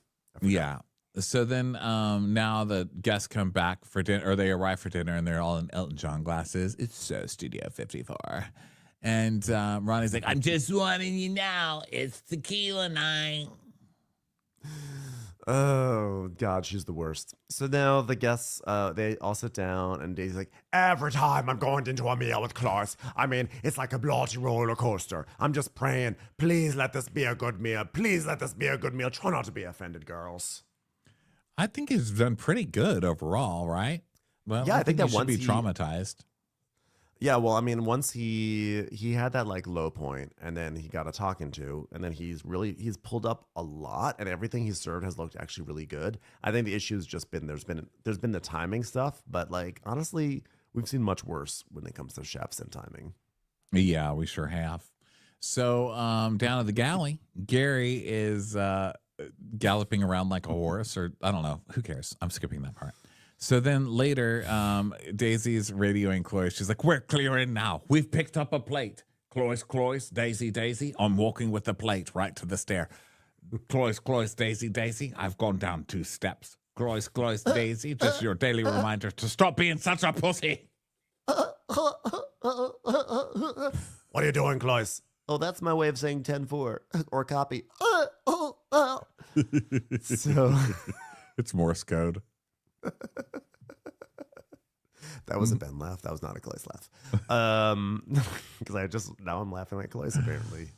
Speaker 2: yeah. So then now the guests come back for dinner, or they arrive for dinner, and they're all in Elton John glasses. It's so Studio 54. And Ronnie's like, I'm just warning you now, it's tequila night.
Speaker 3: Oh God, she's the worst. So now the guests, they all sit down, and Daisy's like, every time I'm going into a meal with Klaus, I mean, it's like a bloody roller coaster. I'm just praying, please let this be a good meal. Please let this be a good meal. Try not to be offended, girls.
Speaker 2: I think he's done pretty good overall, right? Well,
Speaker 3: Yeah, I think that
Speaker 2: he should
Speaker 3: once
Speaker 2: be
Speaker 3: he-
Speaker 2: traumatized.
Speaker 3: Yeah, well, I mean, once he had that like low point, and then he got a talking to, and then he's pulled up a lot, and everything he's served has looked actually really good. I think the issue has just been there's been the timing stuff, but like honestly, we've seen much worse when it comes to chefs and timing.
Speaker 2: Yeah, we sure have. So down at the galley, Gary is galloping around like a horse, or I don't know. Who cares? I'm skipping that part. So then later, Daisy's radioing Clois. She's like, we're clearing now. We've picked up a plate. Clois, Daisy. I'm walking with the plate right to the stair. Clois, Daisy. I've gone down 2 steps. Clois, Daisy. Just your daily reminder to stop being such a pussy.
Speaker 3: What are you doing, Clois? Oh, that's my way of saying 10-4 or copy. So
Speaker 2: It's Morse code.
Speaker 3: that was a Ben laugh. That was not a Clois laugh. Because now I'm laughing like Clois apparently.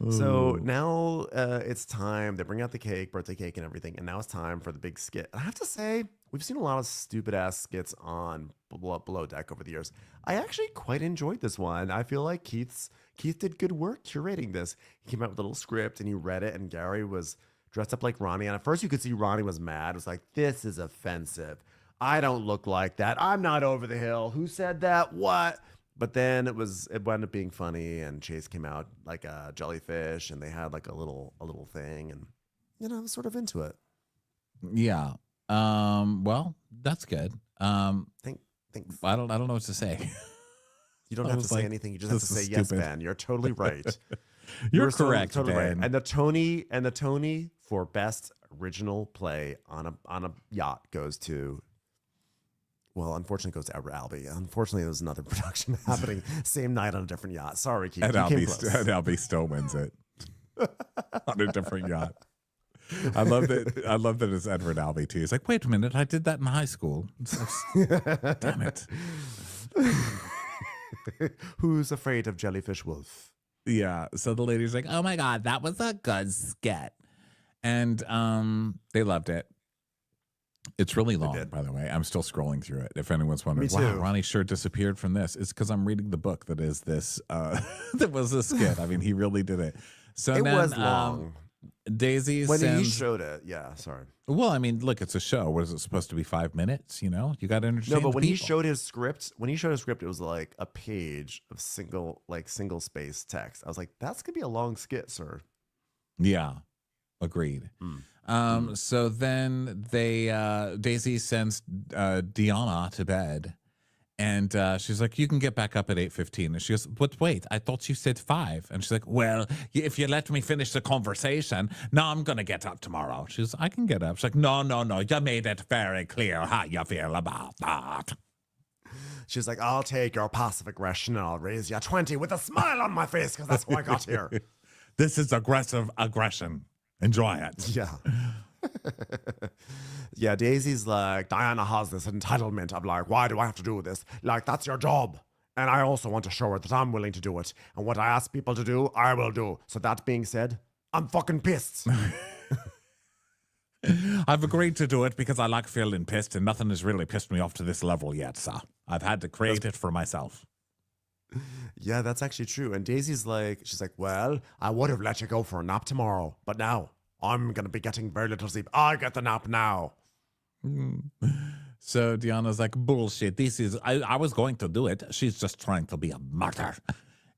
Speaker 3: So now it's time. They bring out the cake, birthday cake and everything. And now it's time for the big skit. I have to say, we've seen a lot of stupid ass skits on Below Deck over the years. I actually quite enjoyed this one. I feel like Keith did good work curating this. He came out with a little script and he read it, and Gary was dressed up like Ronnie. And at first you could see Ronnie was mad. It was like, this is offensive. I don't look like that. I'm not over the hill. Who said that? What? But then it wound up being funny, and Chase came out like a jellyfish, and they had like a little thing, and I was sort of into it.
Speaker 2: Yeah. Well, that's good.
Speaker 3: Thanks.
Speaker 2: I don't know what to say.
Speaker 3: You don't
Speaker 2: I
Speaker 3: have to
Speaker 2: was
Speaker 3: say
Speaker 2: like,
Speaker 3: anything. You just have to
Speaker 2: this
Speaker 3: say
Speaker 2: is
Speaker 3: yes,
Speaker 2: stupid.
Speaker 3: Ben. You're totally right.
Speaker 2: You're
Speaker 3: so-
Speaker 2: correct,
Speaker 3: totally
Speaker 2: Ben.
Speaker 3: right. And the Tony for best original play on a yacht goes to. Well, unfortunately, it goes to Edward Albee. Unfortunately, there's another production happening same night on a different yacht. Sorry, Keith.
Speaker 2: Ed
Speaker 3: You came
Speaker 2: Albee,
Speaker 3: close.
Speaker 2: Ed Albee still wins it on a different yacht. I love that it's Edward Albee too. He's like, wait a minute, I did that in high school. Damn it.
Speaker 3: Who's afraid of Jellyfish Wolf?
Speaker 2: Yeah. So the lady's like, oh my God, that was a good skit. And they loved it. It's really long,
Speaker 3: did.
Speaker 2: by the way. I'm still scrolling through it. If anyone's wondering,
Speaker 3: Me
Speaker 2: wow,
Speaker 3: too.
Speaker 2: Ronnie sure disappeared from this. It's because I'm reading the book that is this, that was a skit. I mean, he really did it. So
Speaker 3: It
Speaker 2: then,
Speaker 3: was long.
Speaker 2: Daisy
Speaker 3: When he
Speaker 2: sends.
Speaker 3: showed it, yeah, sorry.
Speaker 2: Well, I mean, look, it's a show. What is it supposed to be? 5 minutes? You know, you got to entertain.
Speaker 3: No, but
Speaker 2: the
Speaker 3: when he
Speaker 2: people.
Speaker 3: showed his script, it was like a page of single space text. I was like, that's gonna be a long skit, sir.
Speaker 2: Yeah, agreed. So then Daisy sends Deanna to bed, and she's like, "You can get back up at 8:15." And she goes, "But wait, I thought you said 5." And she's like, "Well, if you let me finish the conversation, no, I'm gonna get up tomorrow." She's, "I can get up." She's like, "No, you made it very clear how you feel about that."
Speaker 3: She's like, I'll take your passive aggression and I'll raise you 20 with a smile on my face because that's why I got here.
Speaker 2: This is aggressive aggression. Enjoy it.
Speaker 3: Yeah. Yeah, Daisy's like, Diana has this entitlement of like, why do I have to do this? Like, that's your job. And I also want to show her that I'm willing to do it. And what I ask people to do, I will do. So that being said, I'm fucking pissed.
Speaker 2: I've agreed to do it because I like feeling pissed, and nothing has really pissed me off to this level yet, so I've had to create it for myself.
Speaker 3: Yeah, that's actually true. And Daisy's like, she's like, well, I would have let you go for a nap tomorrow, but now I'm going to be getting very little sleep. I get the nap now.
Speaker 2: So Deanna's like, bullshit. I was going to do it. She's just trying to be a martyr.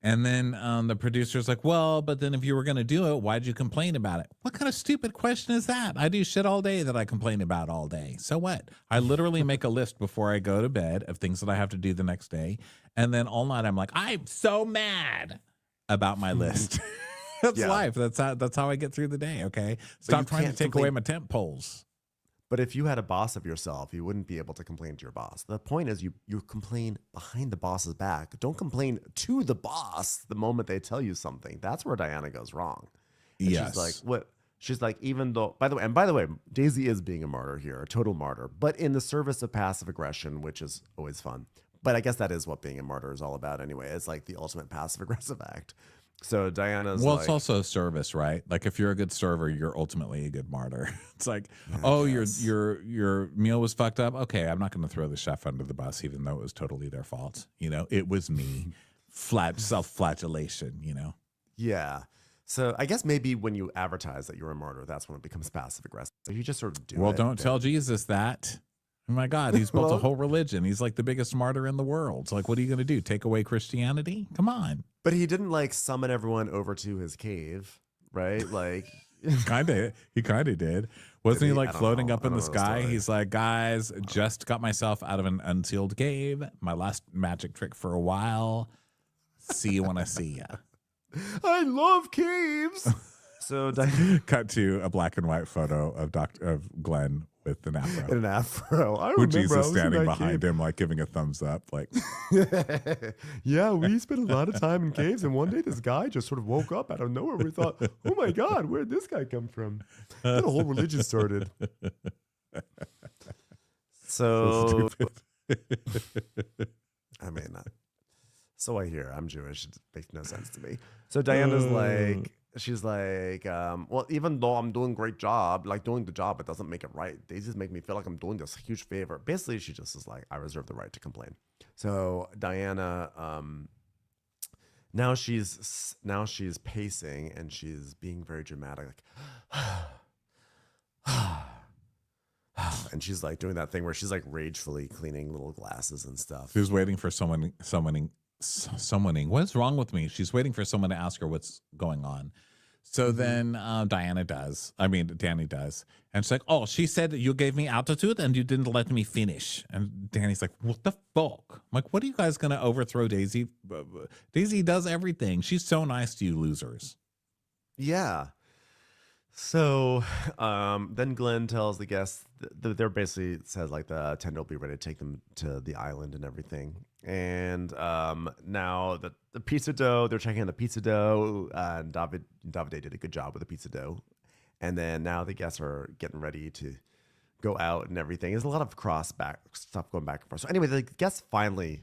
Speaker 2: And then the producer's like, well, but then if you were going to do it, why'd you complain about it? What kind of stupid question is that? I do shit all day that I complain about all day. So what? I literally make a list before I go to bed of things that I have to do the next day. And then all night I'm like, I'm so mad about my list. That's life. That's how I get through the day, okay? Stop trying to take away my temp poles.
Speaker 3: But if you had a boss of yourself, you wouldn't be able to complain to your boss. The point is you complain behind the boss's back. Don't complain to the boss the moment they tell you something. That's where Diana goes wrong. And
Speaker 2: Yes.
Speaker 3: She's like, what? She's like, even though, by the way, Daisy is being a martyr here, a total martyr, but in the service of passive aggression, which is always fun. But I guess that is what being a martyr is all about anyway. It's like the ultimate passive aggressive act. So Diana's
Speaker 2: Well,
Speaker 3: like,
Speaker 2: it's also a service, right? Like if you're a good server, you're ultimately a good martyr. It's like, oh, your meal was fucked up. Okay, I'm not going to throw the chef under the bus, even though it was totally their fault. You know, it was me. Self-flagellation. You know.
Speaker 3: yeah. So I guess maybe when you advertise that you're a martyr, that's when it becomes passive aggressive. If you just sort of do
Speaker 2: Well,
Speaker 3: it.
Speaker 2: don't tell Jesus that. Oh my God, he's built a whole religion. He's like the biggest martyr in the world. It's like, what are you going to do? Take away Christianity? Come on.
Speaker 3: But he didn't like summon everyone over to his cave, right? Like,
Speaker 2: He kind of did. Wasn't he
Speaker 3: he?
Speaker 2: like
Speaker 3: I don't
Speaker 2: floating
Speaker 3: know.
Speaker 2: up
Speaker 3: I
Speaker 2: in the
Speaker 3: don't know the
Speaker 2: sky?
Speaker 3: story.
Speaker 2: He's like, guys, just got myself out of an unsealed cave. My last magic trick for a while. See you when I see ya.
Speaker 3: I love caves. So
Speaker 2: Cut to a black and white photo of Glenn with an afro.
Speaker 3: in an afro. I
Speaker 2: With
Speaker 3: remember I
Speaker 2: Jesus
Speaker 3: was in
Speaker 2: standing
Speaker 3: that
Speaker 2: behind
Speaker 3: cave.
Speaker 2: him, like giving a thumbs up, like
Speaker 3: Yeah, we spent a lot of time in caves, and one day this guy just sort of woke up out of nowhere. We thought, oh my God, where'd this guy come from? Then a whole religion started. So, I mean, so I hear. I'm Jewish. It makes no sense to me. So Diana's like, she's like, well, even though I'm doing a great job, like doing the job, it doesn't make it right. They just make me feel like I'm doing this huge favor. Basically, she just is like, I reserve the right to complain. So Diana, now she's pacing and she's being very dramatic, like, and she's like doing that thing where she's like ragefully cleaning little glasses and stuff.
Speaker 2: who's waiting for summoning. What's wrong with me? She's waiting for someone to ask her what's going on. So then Danny does. And she's like, oh, she said you gave me altitude and you didn't let me finish. And Danny's like, what the fuck? I'm like, what are you guys going to overthrow Daisy? Daisy does everything. She's so nice to you losers.
Speaker 3: Yeah. So then Glenn tells the guests, they're basically says like the attendant will be ready to take them to the island and everything. And now the pizza dough, they're checking on the pizza dough. And Davide did a good job with the pizza dough. And then now the guests are getting ready to go out and everything. There's a lot of stuff going back and forth. So anyway, the guests finally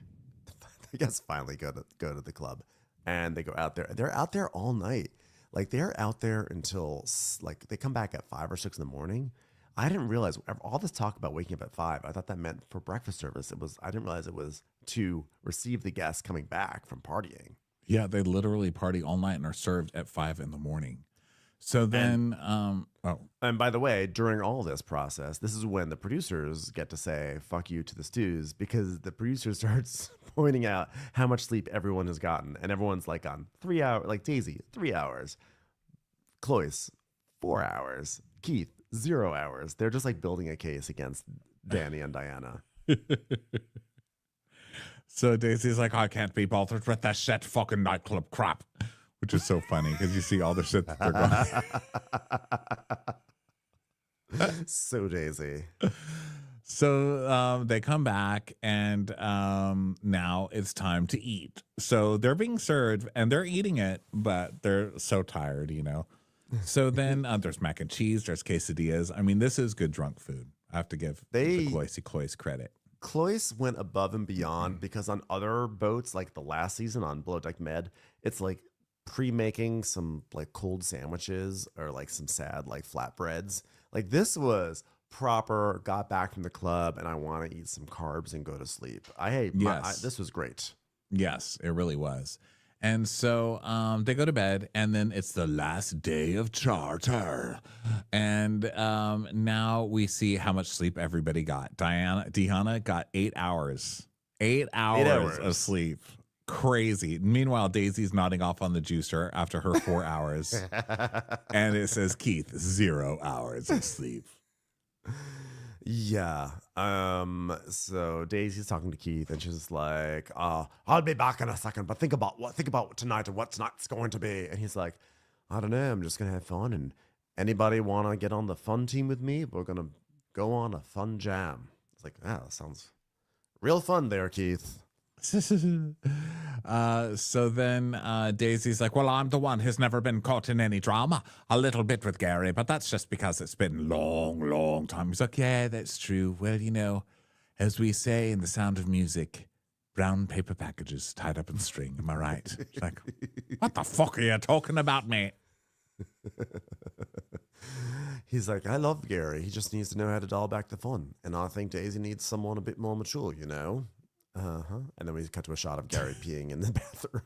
Speaker 3: go to the club, and they go out there. They're out there all night. Like they're out there until like they come back at 5 or 6 in the morning. I didn't realize all this talk about waking up at 5. I thought that meant for breakfast service. I didn't realize it was to receive the guests coming back from partying.
Speaker 2: Yeah, they literally party all night and are served at 5 in the morning. So then,
Speaker 3: And by the way, during all this process, this is when the producers get to say "fuck you" to the stews, because the producer starts pointing out how much sleep everyone has gotten, and everyone's like on 3 hours, like Daisy 3 hours, Cloyce 4 hours, Keith 0 hours. They're just like building a case against Danny and Diana.
Speaker 2: So Daisy's like, I can't be bothered with that shit fucking nightclub crap, which is so funny because you see all the shit that they're going.
Speaker 3: So Daisy.
Speaker 2: So they come back, and now it's time to eat. So they're being served, and they're eating it, but they're so tired, you know. So then there's mac and cheese, there's quesadillas. I mean, this is good drunk food. I have to give the Cloyce credit.
Speaker 3: Cloyce went above and beyond, because on other boats, like the last season on Below Deck Med, it's like pre-making some like cold sandwiches or like some sad like flatbreads. Like this was proper, got back from the club and I want to eat some carbs and go to sleep. This was great.
Speaker 2: Yes, it really was. And so they go to bed, and then it's the last day of charter. And now we see how much sleep everybody got. Deanna got 8 hours. 8 hours of sleep. Crazy. Meanwhile, Daisy's nodding off on the juicer after her 4 hours. And it says, Keith, 0 hours of sleep.
Speaker 3: Yeah. So Daisy's talking to Keith, and she's like, I'll be back in a second, but think about tonight and what tonight's going to be. And he's like, I don't know, I'm just gonna have fun, and anybody wanna get on the fun team with me? We're gonna go on a fun jam. It's like, that sounds real fun there, Keith.
Speaker 2: So then Daisy's like, well, I'm the one who's never been caught in any drama. A little bit with Gary, but that's just because it's been long time. He's like, yeah, that's true. Well, you know, as we say in The Sound of Music, brown paper packages tied up in string. Am I right? It's like, what the fuck are you talking about, mate?
Speaker 3: He's like, I love Gary. He just needs to know how to dial back the fun. And I think Daisy needs someone a bit more mature, you know? Uh-huh. And then we cut to a shot of Gary peeing in the bathroom.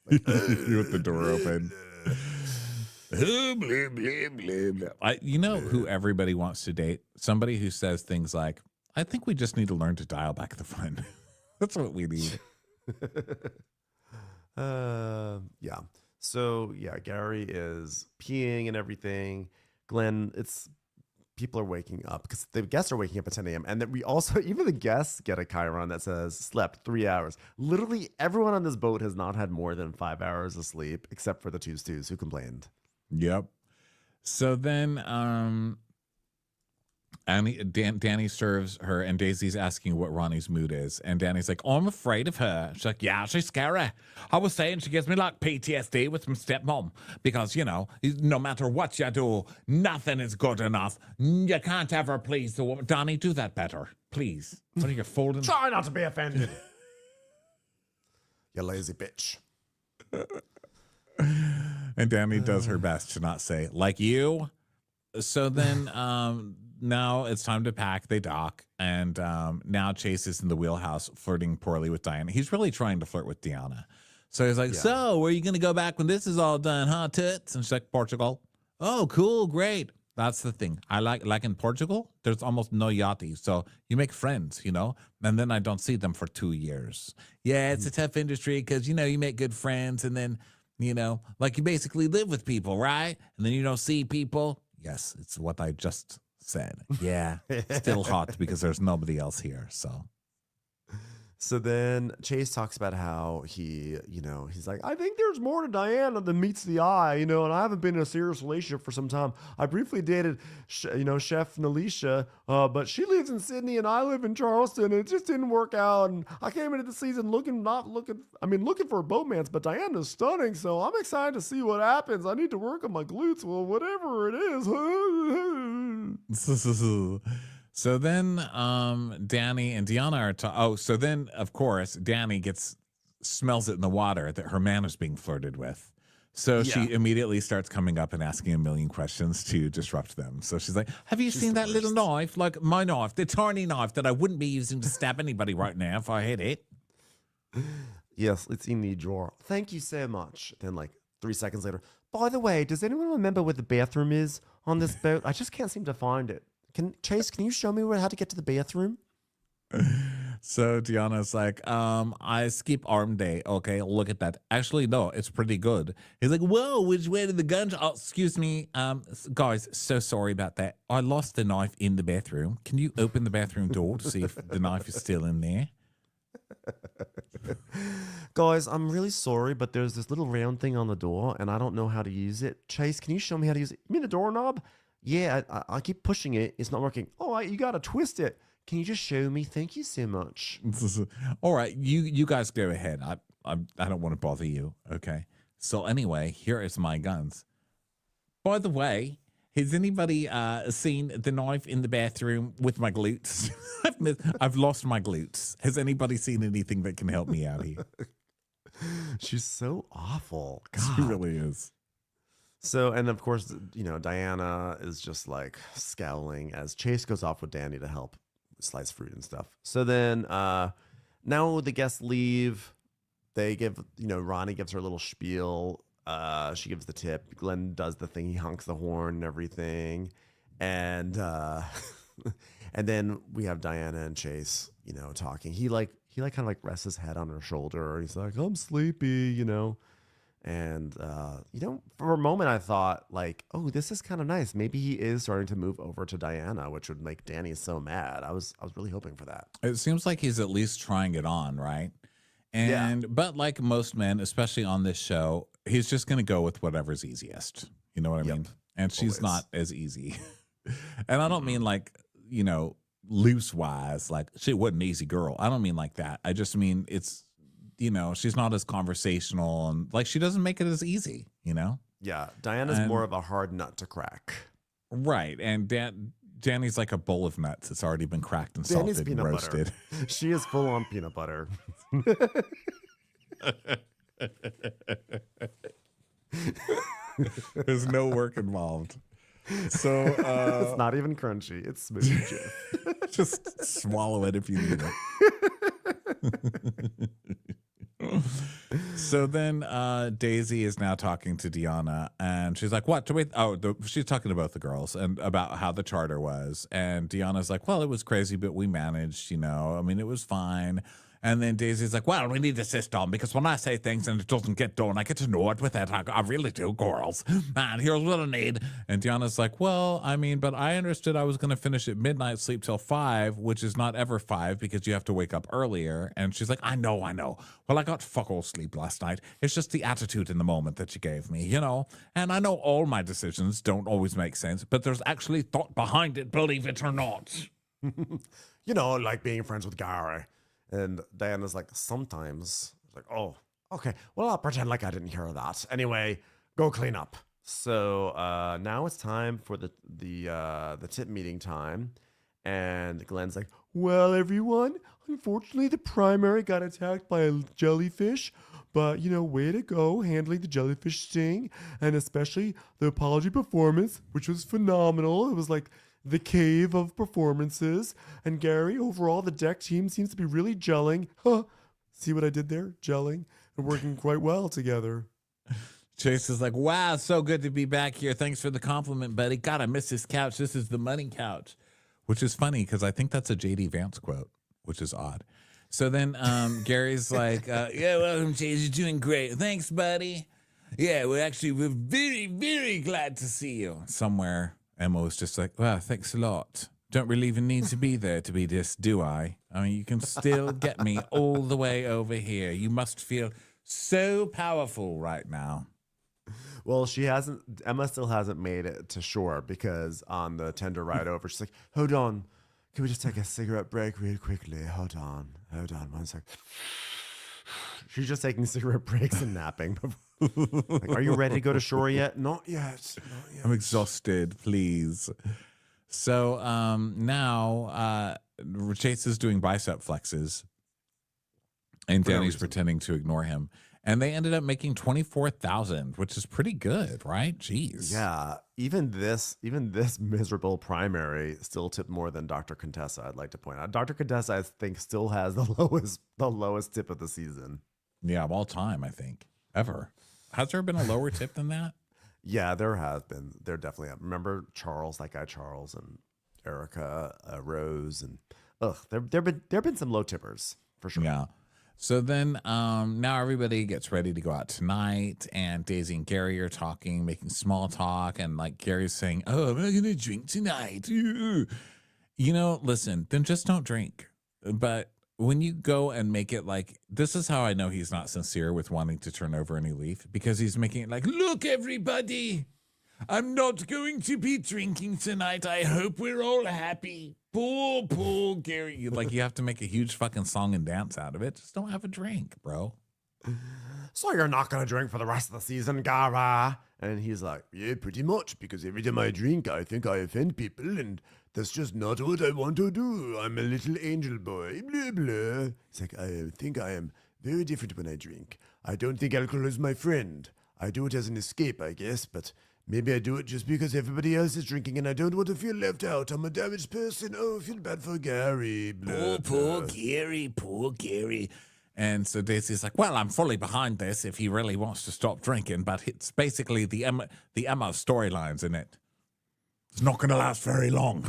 Speaker 2: With the door open. You know who everybody wants to date? Somebody who says things like, I think we just need to learn to dial back the fun. That's what we need.
Speaker 3: Yeah. So, yeah, Gary is peeing and everything. Glenn, people are waking up because the guests are waking up at 10 a.m. And then we also, even the guests get a chyron that says slept 3 hours. Literally everyone on this boat has not had more than 5 hours of sleep, except for the two stews who complained.
Speaker 2: Yep. So then Danny serves her, and Daisy's asking what Ronnie's mood is. And Danny's like, oh, I'm afraid of her. She's like, yeah, she's scary. I was saying she gives me like PTSD with my stepmom because, you know, no matter what you do, nothing is good enough. You can't ever please the woman. Donnie, do that better, please. What are you folding?
Speaker 3: Try not to be offended. You lazy bitch.
Speaker 2: And Danny does her best to not say, like you. So then now it's time to pack. They dock. And now Chase is in the wheelhouse flirting poorly with Diana. He's really trying to flirt with Deanna. So he's like, so where are you going to go back when this is all done, huh, toots? And she's like, Portugal. Oh, cool, great. That's the thing. I like in Portugal, there's almost no yachties. So you make friends, you know, and then I don't see them for 2 years. Yeah, it's a tough industry because, you know, you make good friends and then, you know, like you basically live with people, right? And then you don't see people. Yes, it's what I just said. Yeah, still hot because there's nobody else here.
Speaker 3: So then Chase talks about how he, you know, he's like, I think there's more to Diana than meets the eye, you know, and I haven't been in a serious relationship for some time. I briefly dated, Chef Nalisha, but she lives in Sydney and I live in Charleston, and it just didn't work out. And I came into the season looking for a bromance, but Diana's stunning, so I'm excited to see what happens. I need to work on my glutes. Well, whatever it is.
Speaker 2: So then Danny and Deanna are so then, of course, Danny smells it in the water that her man is being flirted with. So she immediately starts coming up and asking a million questions to disrupt them. So she's like, have you seen that little knife? Like my knife, the tiny knife that I wouldn't be using to stab anybody right now if I had it.
Speaker 3: Yes, it's in the drawer. Thank you so much. Then like 3 seconds later, By the way, does anyone remember where the bathroom is on this boat? I just can't seem to find it. Chase, can you show me how to get to the bathroom?
Speaker 2: So Deanna's like, I skip arm day. Okay, look at that. Actually, no, it's pretty good. He's like, whoa, which way did the gun? Oh, excuse me. Guys, so sorry about that. I lost the knife in the bathroom. Can you open the bathroom door to see if the knife is still in there?
Speaker 3: Guys, I'm really sorry, but there's this little round thing on the door, and I don't know how to use it. Chase, can you show me how to use it? You mean the doorknob? Yeah, I keep pushing it. It's not working. Oh, you got to twist it. Can you just show me? Thank you so much.
Speaker 2: All right, you guys go ahead. I don't want to bother you. Okay. So anyway, here is my guns. By the way, has anybody seen the knife in the bathroom with my glutes? I've lost my glutes. Has anybody seen anything that can help me out here?
Speaker 3: She's so awful.
Speaker 2: She really is.
Speaker 3: So, and of course, Diana is just like scowling as Chase goes off with Danny to help slice fruit and stuff. So then now the guests leave. They give, Ronnie gives her a little spiel. She gives the tip. Glenn does the thing. He honks the horn and everything. And and then we have Diana and Chase, talking. He kind of like rests his head on her shoulder. He's like, I'm sleepy, And, for a moment I thought like, oh, this is kind of nice. Maybe he is starting to move over to Diana, which would make Danny so mad. I was really hoping for that.
Speaker 2: It seems like he's at least trying it on, right? But like most men, especially on this show, he's just going to go with whatever's easiest. You know what I mean? And she's not as easy. And I don't mean like, loose wise, like she wasn't an easy girl. I don't mean like that. I just mean it's, she's not as conversational and like she doesn't make it as easy,
Speaker 3: Yeah, Diana's more of a hard nut to crack.
Speaker 2: Right. And Danny's like a bowl of nuts. It's already been cracked and salted and roasted.
Speaker 3: Butter. She is full on peanut butter.
Speaker 2: There's no work involved. So
Speaker 3: it's not even crunchy. It's smooth.
Speaker 2: Just swallow it if you need it. So then Daisy is now talking to Deanna, and she's like, what? She's talking to both the girls and about how the charter was. And Deanna's like, well, it was crazy, but we managed, it was fine. And then Daisy's like, well, we need a system because when I say things and it doesn't get done, I get annoyed with it. I really do, girls. And here's what I need. And Deanna's like, well, but I understood I was going to finish at midnight, sleep till 5, which is not ever 5 because you have to wake up earlier. And she's like, I know. Well, I got fuck all sleep last night. It's just the attitude in the moment that you gave me, And I know all my decisions don't always make sense, but there's actually thought behind it, believe it or not.
Speaker 3: Like being friends with Gary. And Diana's like, sometimes. Like, oh, okay. Well, I'll pretend like I didn't hear that. Anyway, go clean up. So now it's time for the tip meeting time. And Glenn's like, well, everyone, unfortunately, the primary got attacked by a jellyfish. But, way to go handling the jellyfish sting. And especially the apology performance, which was phenomenal. It was like the cave of performances. And Gary, overall, the deck team seems to be really gelling. Huh. See what I did there? Gelling and working quite well together.
Speaker 2: Chase is like, wow, so good to be back here. Thanks for the compliment, buddy. God, I miss this couch. This is the money couch. Which is funny because I think that's a J.D. Vance quote, which is odd. So then Gary's like, yeah, welcome, Chase. You're doing great. Thanks, buddy. Yeah, we're very, very glad to see you. Somewhere Emma was just like, wow, thanks a lot. Don't really even need to be there to be this, do I? You can still get me all the way over here. You must feel so powerful right now.
Speaker 3: Well, Emma still hasn't made it to shore because on the tender ride over, she's like, hold on. Can we just take a cigarette break real quickly? Hold on 1 sec. She's just taking cigarette breaks and napping. Like, are you ready to go to shore yet? Not yet.
Speaker 2: I'm exhausted, please. So now Chase is doing bicep flexes and Danny's pretending to ignore him. And they ended up making $24,000, which is pretty good, right? Jeez.
Speaker 3: Yeah. Even this miserable primary still tipped more than Dr. Contessa, I'd like to point out. Dr. Contessa, I think, still has the lowest tip of the season.
Speaker 2: Yeah, of all time, I think. Ever. Has there been a lower tip than that?
Speaker 3: Yeah, there have been. There definitely have. Remember Charles, that guy Charles, and Erica, Rose, and there have been some low tippers for sure.
Speaker 2: Yeah. So then now everybody gets ready to go out tonight, and Daisy and Gary are talking, making small talk, and like Gary's saying, "Oh, I'm not gonna drink tonight." You know, listen, then just don't drink. But when you go and make it like, this is how I know he's not sincere with wanting to turn over a new leaf, because he's making it like, look, everybody, I'm not going to be drinking tonight. I hope we're all happy. Poor Gary. Like, you have to make a huge fucking song and dance out of it. Just don't have a drink, bro.
Speaker 3: So you're not gonna drink for the rest of the season, Gara? And he's like, yeah, pretty much, because every time I drink, I think I offend people, and that's just not what I want to do. I'm a little angel boy, blah, blah. It's like, I think I am very different when I drink. I don't think alcohol is my friend. I do it as an escape, I guess, but maybe I do it just because everybody else is drinking and I don't want to feel left out. I'm a damaged person. Oh, I feel bad for Gary. Blah,
Speaker 5: Poor
Speaker 3: blah.
Speaker 5: Gary, poor Gary.
Speaker 2: And so Daisy's like, well, I'm fully behind this if he really wants to stop drinking, but it's basically the Emma storylines in it. It's not going to last very long.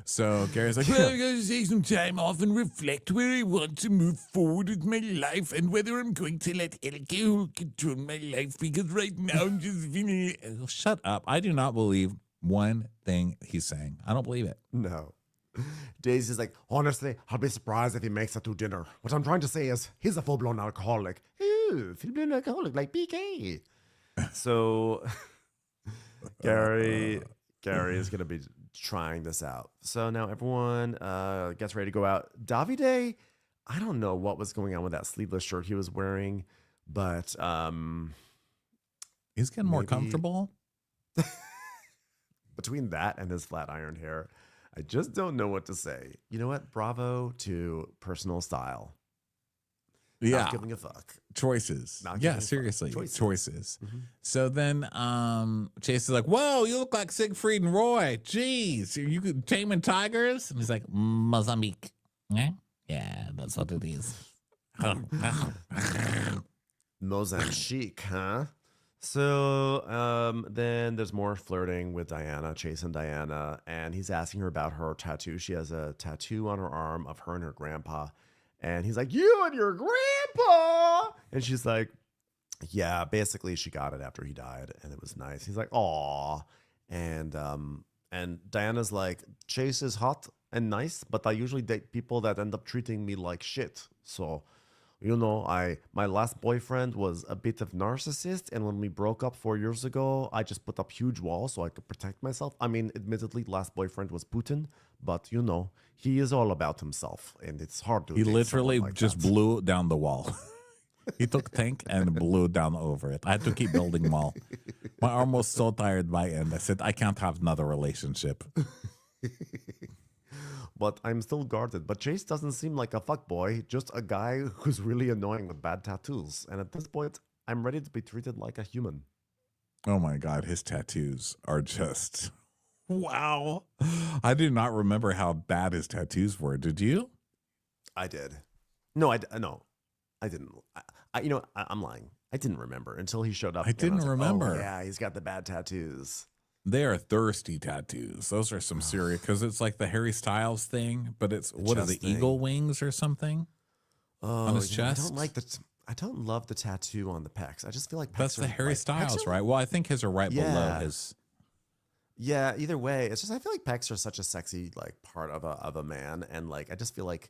Speaker 2: So Gary's like,
Speaker 5: Well, I'm going to take some time off and reflect where I want to move forward with my life and whether I'm going to let alcohol control my life, because right now I'm just feeling...
Speaker 2: oh, shut up. I do not believe one thing he's saying. I don't believe it.
Speaker 3: No. Daisy's like, honestly, I'll be surprised if he makes it to dinner. What I'm trying to say is, he's a full-blown alcoholic. Ooh, full-blown alcoholic like PK. So, Gary is going to be trying this out. So now everyone gets ready to go out. Davide, I don't know what was going on with that sleeveless shirt he was wearing, but
Speaker 2: He's getting more
Speaker 3: maybe-
Speaker 2: comfortable.
Speaker 3: between that and his flat ironed hair, I just don't know what to say. You know what? Bravo to personal style.
Speaker 2: Yeah.
Speaker 3: Not giving a fuck.
Speaker 2: Choices.
Speaker 3: Not
Speaker 2: Yeah,
Speaker 3: giving a fuck.
Speaker 2: seriously.
Speaker 3: Choices.
Speaker 2: Choices.
Speaker 3: Mhm.
Speaker 2: So then Chase is like, whoa, you look like Siegfried and Roy. Jeez, are you taming tigers? And he's like, Mozambique. Yeah, that's what it is.
Speaker 3: Mozambique, huh? So then there's more flirting with Diana, Chase and Diana, and he's asking her about her tattoo. She has a tattoo on her arm of her and her grandpa. And he's like, you and your grandpa? And she's like, yeah, basically she got it after he died, and it was nice. He's like, aw. And Diana's like, Chase is hot and nice, but I usually date people that end up treating me like shit. So, you know, my last boyfriend was a bit of narcissist, and when we broke up 4 years ago, I just put up huge walls so I could protect myself. I mean, admittedly, last boyfriend was Putin, but you know, he is all about himself, and it's hard to.
Speaker 2: He
Speaker 3: date
Speaker 2: literally
Speaker 3: someone like
Speaker 2: just
Speaker 3: that.
Speaker 2: blew down the wall. He took tank and blew down over it. I had to keep building wall. My arm was so tired by end. I said, I can't have another relationship.
Speaker 3: But I'm still guarded. But Chase doesn't seem like a fuckboy, just a guy who's really annoying with bad tattoos. And at this point, I'm ready to be treated like a human.
Speaker 2: Oh my God, his tattoos are just, wow. I do not remember how bad his tattoos were. Did you?
Speaker 3: I did. No, I didn't. I'm lying. I didn't remember until he showed up.
Speaker 2: I
Speaker 3: and
Speaker 2: didn't
Speaker 3: was like,
Speaker 2: remember.
Speaker 3: Oh, yeah, he's got the bad tattoos.
Speaker 2: They are thirsty tattoos. Those are some serious, because it's like the Harry Styles thing, but it's, what is
Speaker 3: chest
Speaker 2: it,
Speaker 3: thing.
Speaker 2: eagle wings or something?
Speaker 3: Oh,
Speaker 2: his
Speaker 3: you know,
Speaker 2: chest?
Speaker 3: I don't love the tattoo on the pecs. I just feel like pecs
Speaker 2: That's
Speaker 3: are,
Speaker 2: the Harry
Speaker 3: like,
Speaker 2: Styles,
Speaker 3: pecs are-
Speaker 2: right? Well, I think his are right below
Speaker 3: Yeah.
Speaker 2: his.
Speaker 3: Yeah, either way, it's just I feel like pecs are such a sexy like part of a man, and like I just feel like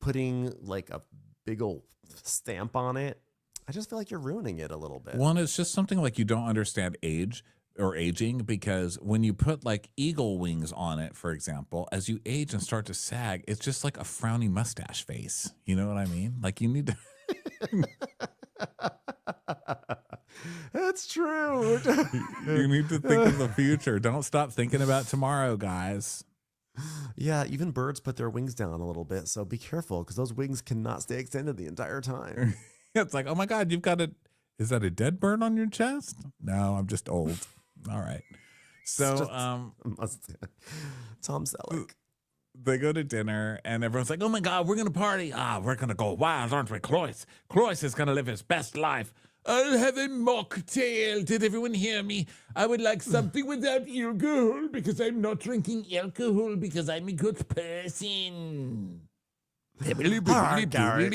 Speaker 3: putting like a big old stamp on it, I just feel like you're ruining it a little bit.
Speaker 2: One, it's just something like you don't understand age or aging, because when you put like eagle wings on it, for example, as you age and start to sag, it's just like a frowny mustache face. You know what I mean? Like you need to.
Speaker 3: That's true.
Speaker 2: You need to think of the future. Don't stop thinking about tomorrow, guys.
Speaker 3: Yeah, even birds put their wings down a little bit, so be careful because those wings cannot stay extended the entire time.
Speaker 2: It's like, oh my God, you've got a. Is that a dead bird on your chest? No, I'm just old. All right. So,
Speaker 3: Tom Selleck.
Speaker 2: they go to dinner and everyone's like, oh my God, we're going to party. We're going to go wild, aren't we? Cloyce is going to live his best life.
Speaker 5: I'll have a mocktail. Did everyone hear me? I would like something without alcohol because I'm not drinking alcohol because I'm a good person.
Speaker 3: Gary.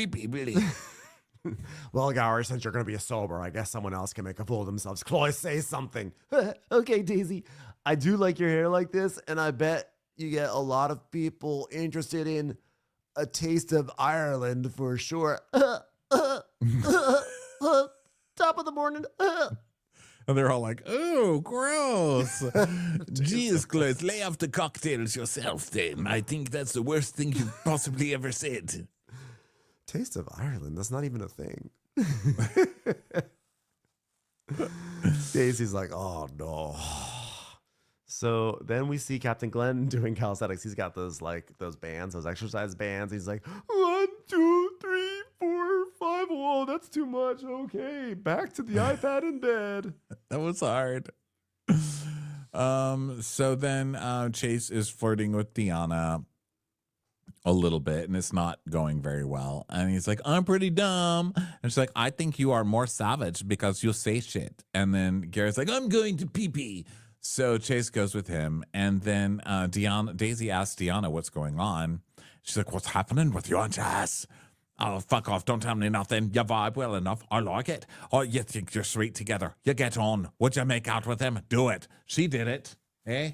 Speaker 3: Well, Gary, since you're going to be sober, I guess someone else can make a fool of themselves. Chloe, say something. Okay, Daisy. I do like your hair like this, and I bet you get a lot of people interested in a taste of Ireland for sure. Top of the morning.
Speaker 2: And they're all like, oh, gross.
Speaker 5: Jeez, Chloe, lay off the cocktails yourself then. I think that's the worst thing you've possibly ever said.
Speaker 3: Taste of Ireland? That's not even a thing. Daisy's like, oh, no. So then we see Captain Glenn doing calisthenics. He's got those bands, those exercise bands. He's like, 1, 2, 3, 4, 5. Oh, that's too much. Okay, back to the iPad in bed.
Speaker 2: That was hard. So then Chase is flirting with Deanna a little bit, and it's not going very well. And he's like, I'm pretty dumb. And she's like, I think you are more savage because you say shit. And then Gary's like, I'm going to pee-pee. So Chase goes with him, and then Daisy asks Deanna what's going on. She's like, what's happening with you and Chase? Oh, fuck off. Don't tell me nothing. You vibe well enough. I like it. Oh, you think you're sweet together. You get on. Would you make out with him? Do it. She did it. Eh?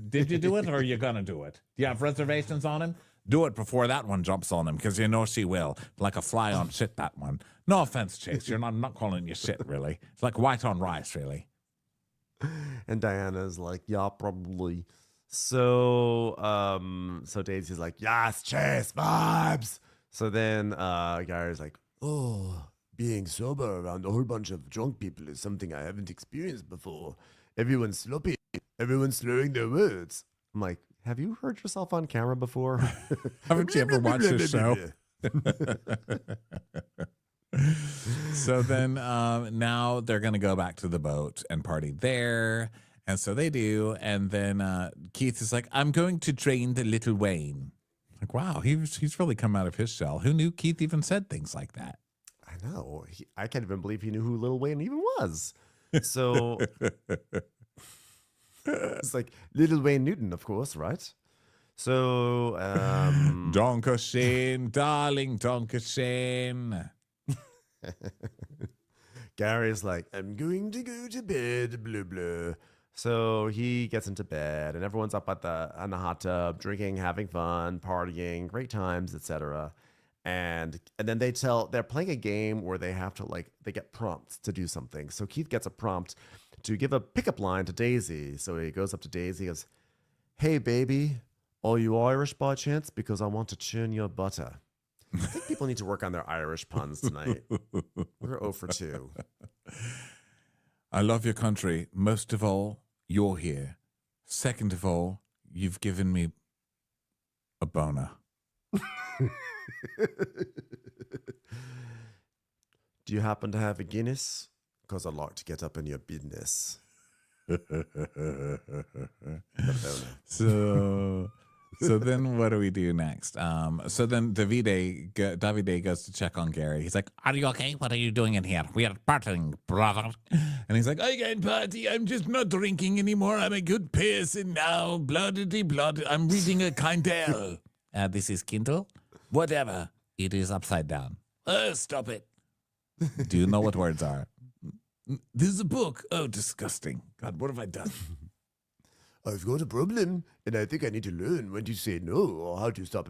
Speaker 2: Did you do it, or are you going to do it? Do you have reservations on him? Do it before that one jumps on him, because you know she will. Like a fly on shit, that one. No offense, Chase. I'm not calling you shit, really. It's like white on rice, really.
Speaker 3: And Diana's like, yeah, probably. So Daisy's like, yes, Chase, vibes. So then Gary's like, oh, being sober around a whole bunch of drunk people is something I haven't experienced before. Everyone's sloppy. Everyone's slurring their words. I'm like, have you heard yourself on camera before?
Speaker 2: Haven't you ever watched this show? So then now they're going to go back to the boat and party there. And so they do. And then Keith is like, I'm going to train the little Wayne. Like, wow, he's really come out of his shell. Who knew Keith even said things like that?
Speaker 3: I know. I can't even believe he knew who Lil Wayne even was. So it's like Little Wayne Newton, of course, right? So
Speaker 2: Donka Shane, darling Donka Shane.
Speaker 3: Gary's like, I'm going to go to bed, blah, blah. So he gets into bed, and everyone's up on the hot tub, drinking, having fun, partying, great times, etc. And then they're playing a game where they have to they get prompts to do something. So Keith gets a prompt to give a pickup line to Daisy. So he goes up to Daisy and goes, hey, baby, are you Irish by chance? Because I want to churn your butter. I think people need to work on their Irish puns tonight. We're 0 for 2.
Speaker 2: I love your country. Most of all, you're here. Second of all, you've given me a boner.
Speaker 3: Do you happen to have a Guinness? Because I'd like to get up in your business.
Speaker 2: So then what do we do next? So then Davide goes to check on Gary. He's like, are you okay? What are you doing in here? We are partying, brother. And he's like, I can't party. I'm just not drinking anymore. I'm a good person now. Bloodity blood. I'm reading a Kindle. This is Kindle? Whatever. It is upside down.
Speaker 5: Stop it.
Speaker 2: Do you know what words are?
Speaker 5: This is a book.
Speaker 2: Oh, disgusting. God, what have I done?
Speaker 3: I've got a problem, and I think I need to learn when to say no or how to stop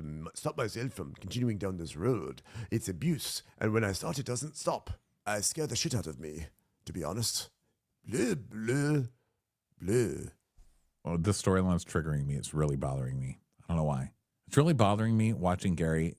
Speaker 3: myself from continuing down this road. It's abuse, and when I start, it doesn't stop. I scare the shit out of me, to be honest. Blah, blah, blah.
Speaker 2: Oh, this storyline's triggering me. It's really bothering me. I don't know why. It's really bothering me watching Gary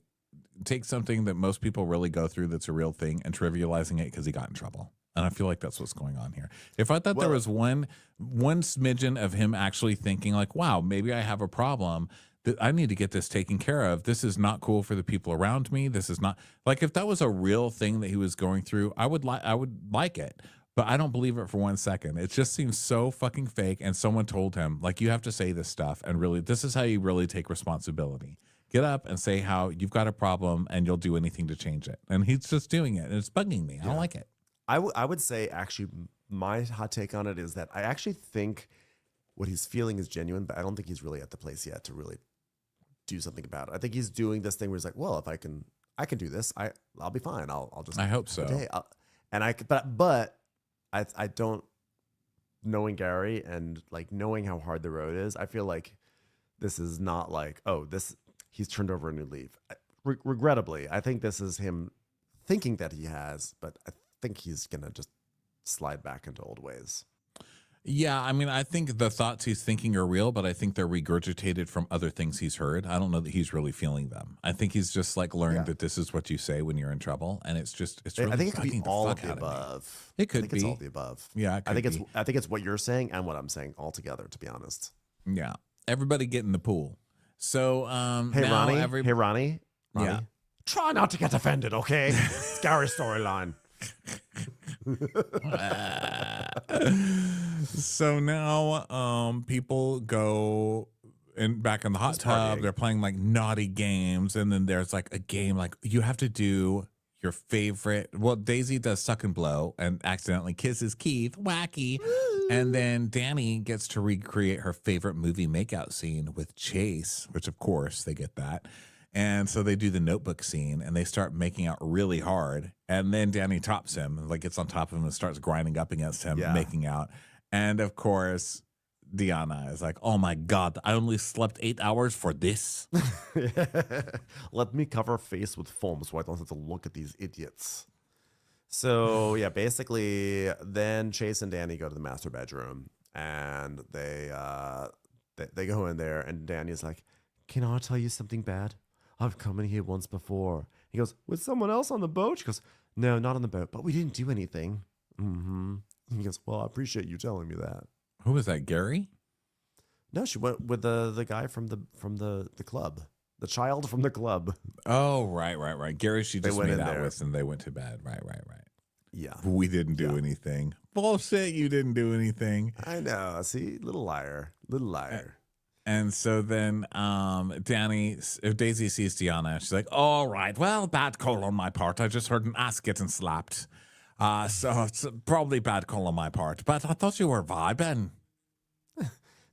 Speaker 2: take something that most people really go through that's a real thing and trivializing it because he got in trouble. And I feel like that's what's going on here. If I thought there was one smidgen of him actually thinking like, wow, maybe I have a problem that I need to get this taken care of. This is not cool for the people around me. This is not like, if that was a real thing that he was going through, I would like it, but I don't believe it for 1 second. It just seems so fucking fake. And someone told him like, you have to say this stuff. And really, this is how you really take responsibility. Get up and say how you've got a problem and you'll do anything to change it. And he's just doing it. And it's bugging me. I don't like it.
Speaker 3: I would say actually my hot take on it is that I actually think what he's feeling is genuine, but I don't think he's really at the place yet to really do something about it. I think he's doing this thing where he's like, well, if I can do this, I'll be fine. I'll just
Speaker 2: I hope so.
Speaker 3: okay. But I don't, knowing Gary and like knowing how hard the road is, I feel like this is not like, oh, he's turned over a new leaf. Regrettably, I think this is him thinking that he has, but I think he's gonna just slide back into old ways.
Speaker 2: Yeah, I mean, I think the thoughts he's thinking are real, but I think they're regurgitated from other things he's heard. I don't know that he's really feeling them. I think he's just like learned that this is what you say when you're in trouble, and it's really
Speaker 3: I think it could be
Speaker 2: fucking
Speaker 3: all
Speaker 2: the
Speaker 3: of
Speaker 2: fuck
Speaker 3: the
Speaker 2: out of me.
Speaker 3: above.
Speaker 2: It could
Speaker 3: I think
Speaker 2: be
Speaker 3: it's all of the above.
Speaker 2: Yeah,
Speaker 3: I think it's what you're saying and what I'm saying all together. To be honest.
Speaker 2: Yeah, everybody get in the pool. So,
Speaker 3: Hey
Speaker 2: now
Speaker 3: Ronnie. Hey Ronnie.
Speaker 2: Yeah.
Speaker 3: Try not to get offended, okay? It's Gary's storyline.
Speaker 2: So now people go back in the hot tub.
Speaker 3: partying.
Speaker 2: They're playing like naughty games, and then there's like a game like you have to do your favorite. Well, Daisy does suck and blow and accidentally kisses Keith. Wacky. And then Danny gets to recreate her favorite movie makeout scene with Chase, which of course they get that. And so they do the notebook scene and they start making out really hard. And then Danny tops him, like gets on top of him and starts grinding up against him, making out. And of course, Deanna is like, oh my God, I only slept 8 hours for this.
Speaker 3: Let me cover face with foam so I don't have to look at these idiots. So yeah, basically, then Chase and Danny go to the master bedroom and they go in there and Danny's like, can I tell you something bad? I've come in here once before. He goes, with someone else on the boat? She goes, no, not on the boat, but we didn't do anything. Mm-hmm. He goes, well, I appreciate you telling me that.
Speaker 2: Who was that, Gary?
Speaker 3: No, she went with the guy from the club, the child from the club.
Speaker 2: Oh, right. Gary, she just
Speaker 3: went
Speaker 2: made
Speaker 3: in
Speaker 2: out
Speaker 3: there.
Speaker 2: with and they went to bed. Right.
Speaker 3: Yeah,
Speaker 2: We didn't do anything. Bullshit, you didn't do anything.
Speaker 3: I know. See, little liar.
Speaker 2: And so then Daisy sees Deanna. She's like, all right, well, bad call on my part. I just heard an ass getting slapped. So it's probably bad call on my part. But I thought you were vibing.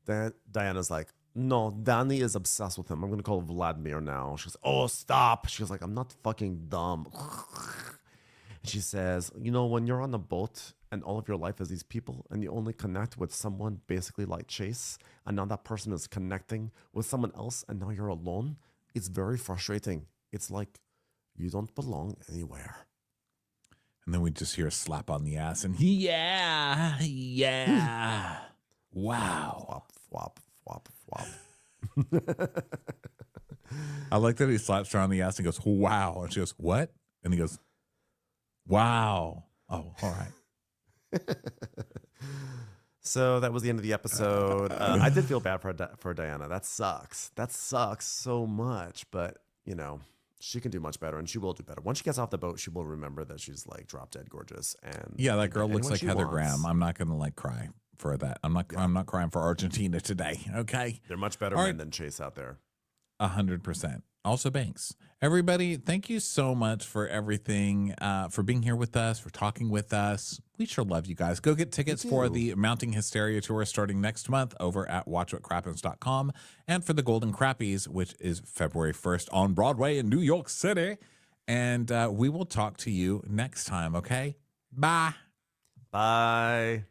Speaker 3: Then Diana's like, no, Danny is obsessed with him. I'm going to call Vladimir now. She goes, oh, stop. She goes like, I'm not fucking dumb. And she says, you know, when you're on a boat and all of your life is these people and you only connect with someone basically like Chase, and now that person is connecting with someone else and now you're alone, it's very frustrating. It's like you don't belong anywhere.
Speaker 2: And then we just hear a slap on the ass and yeah. Wow.
Speaker 3: Flop.
Speaker 2: I like that he slaps her on the ass and goes, wow. And she goes, what? And he goes, wow. Oh, all right.
Speaker 3: So that was the end of the episode. I did feel bad for Diana. That sucks. That sucks so much. But, you know, she can do much better and she will do better. Once she gets off the boat, she will remember that she's like drop dead gorgeous. And
Speaker 2: Yeah, that girl looks
Speaker 3: anyone
Speaker 2: like
Speaker 3: she
Speaker 2: Heather
Speaker 3: wants.
Speaker 2: Graham. I'm not going to like cry for that. I'm not crying for Argentina today. Okay.
Speaker 3: They're much better
Speaker 2: All
Speaker 3: men
Speaker 2: right.
Speaker 3: than Chase out there.
Speaker 2: 100%. Also Banks. Everybody, thank you so much for everything, for being here with us, for talking with us. We sure love you guys. Go get tickets for the Mounting Hysteria tour starting next month over at watchwhatcrappens.com, and for the Golden Crappies, which is February 1st on Broadway in New York City. And we will talk to you next time, okay? Bye.
Speaker 3: Bye.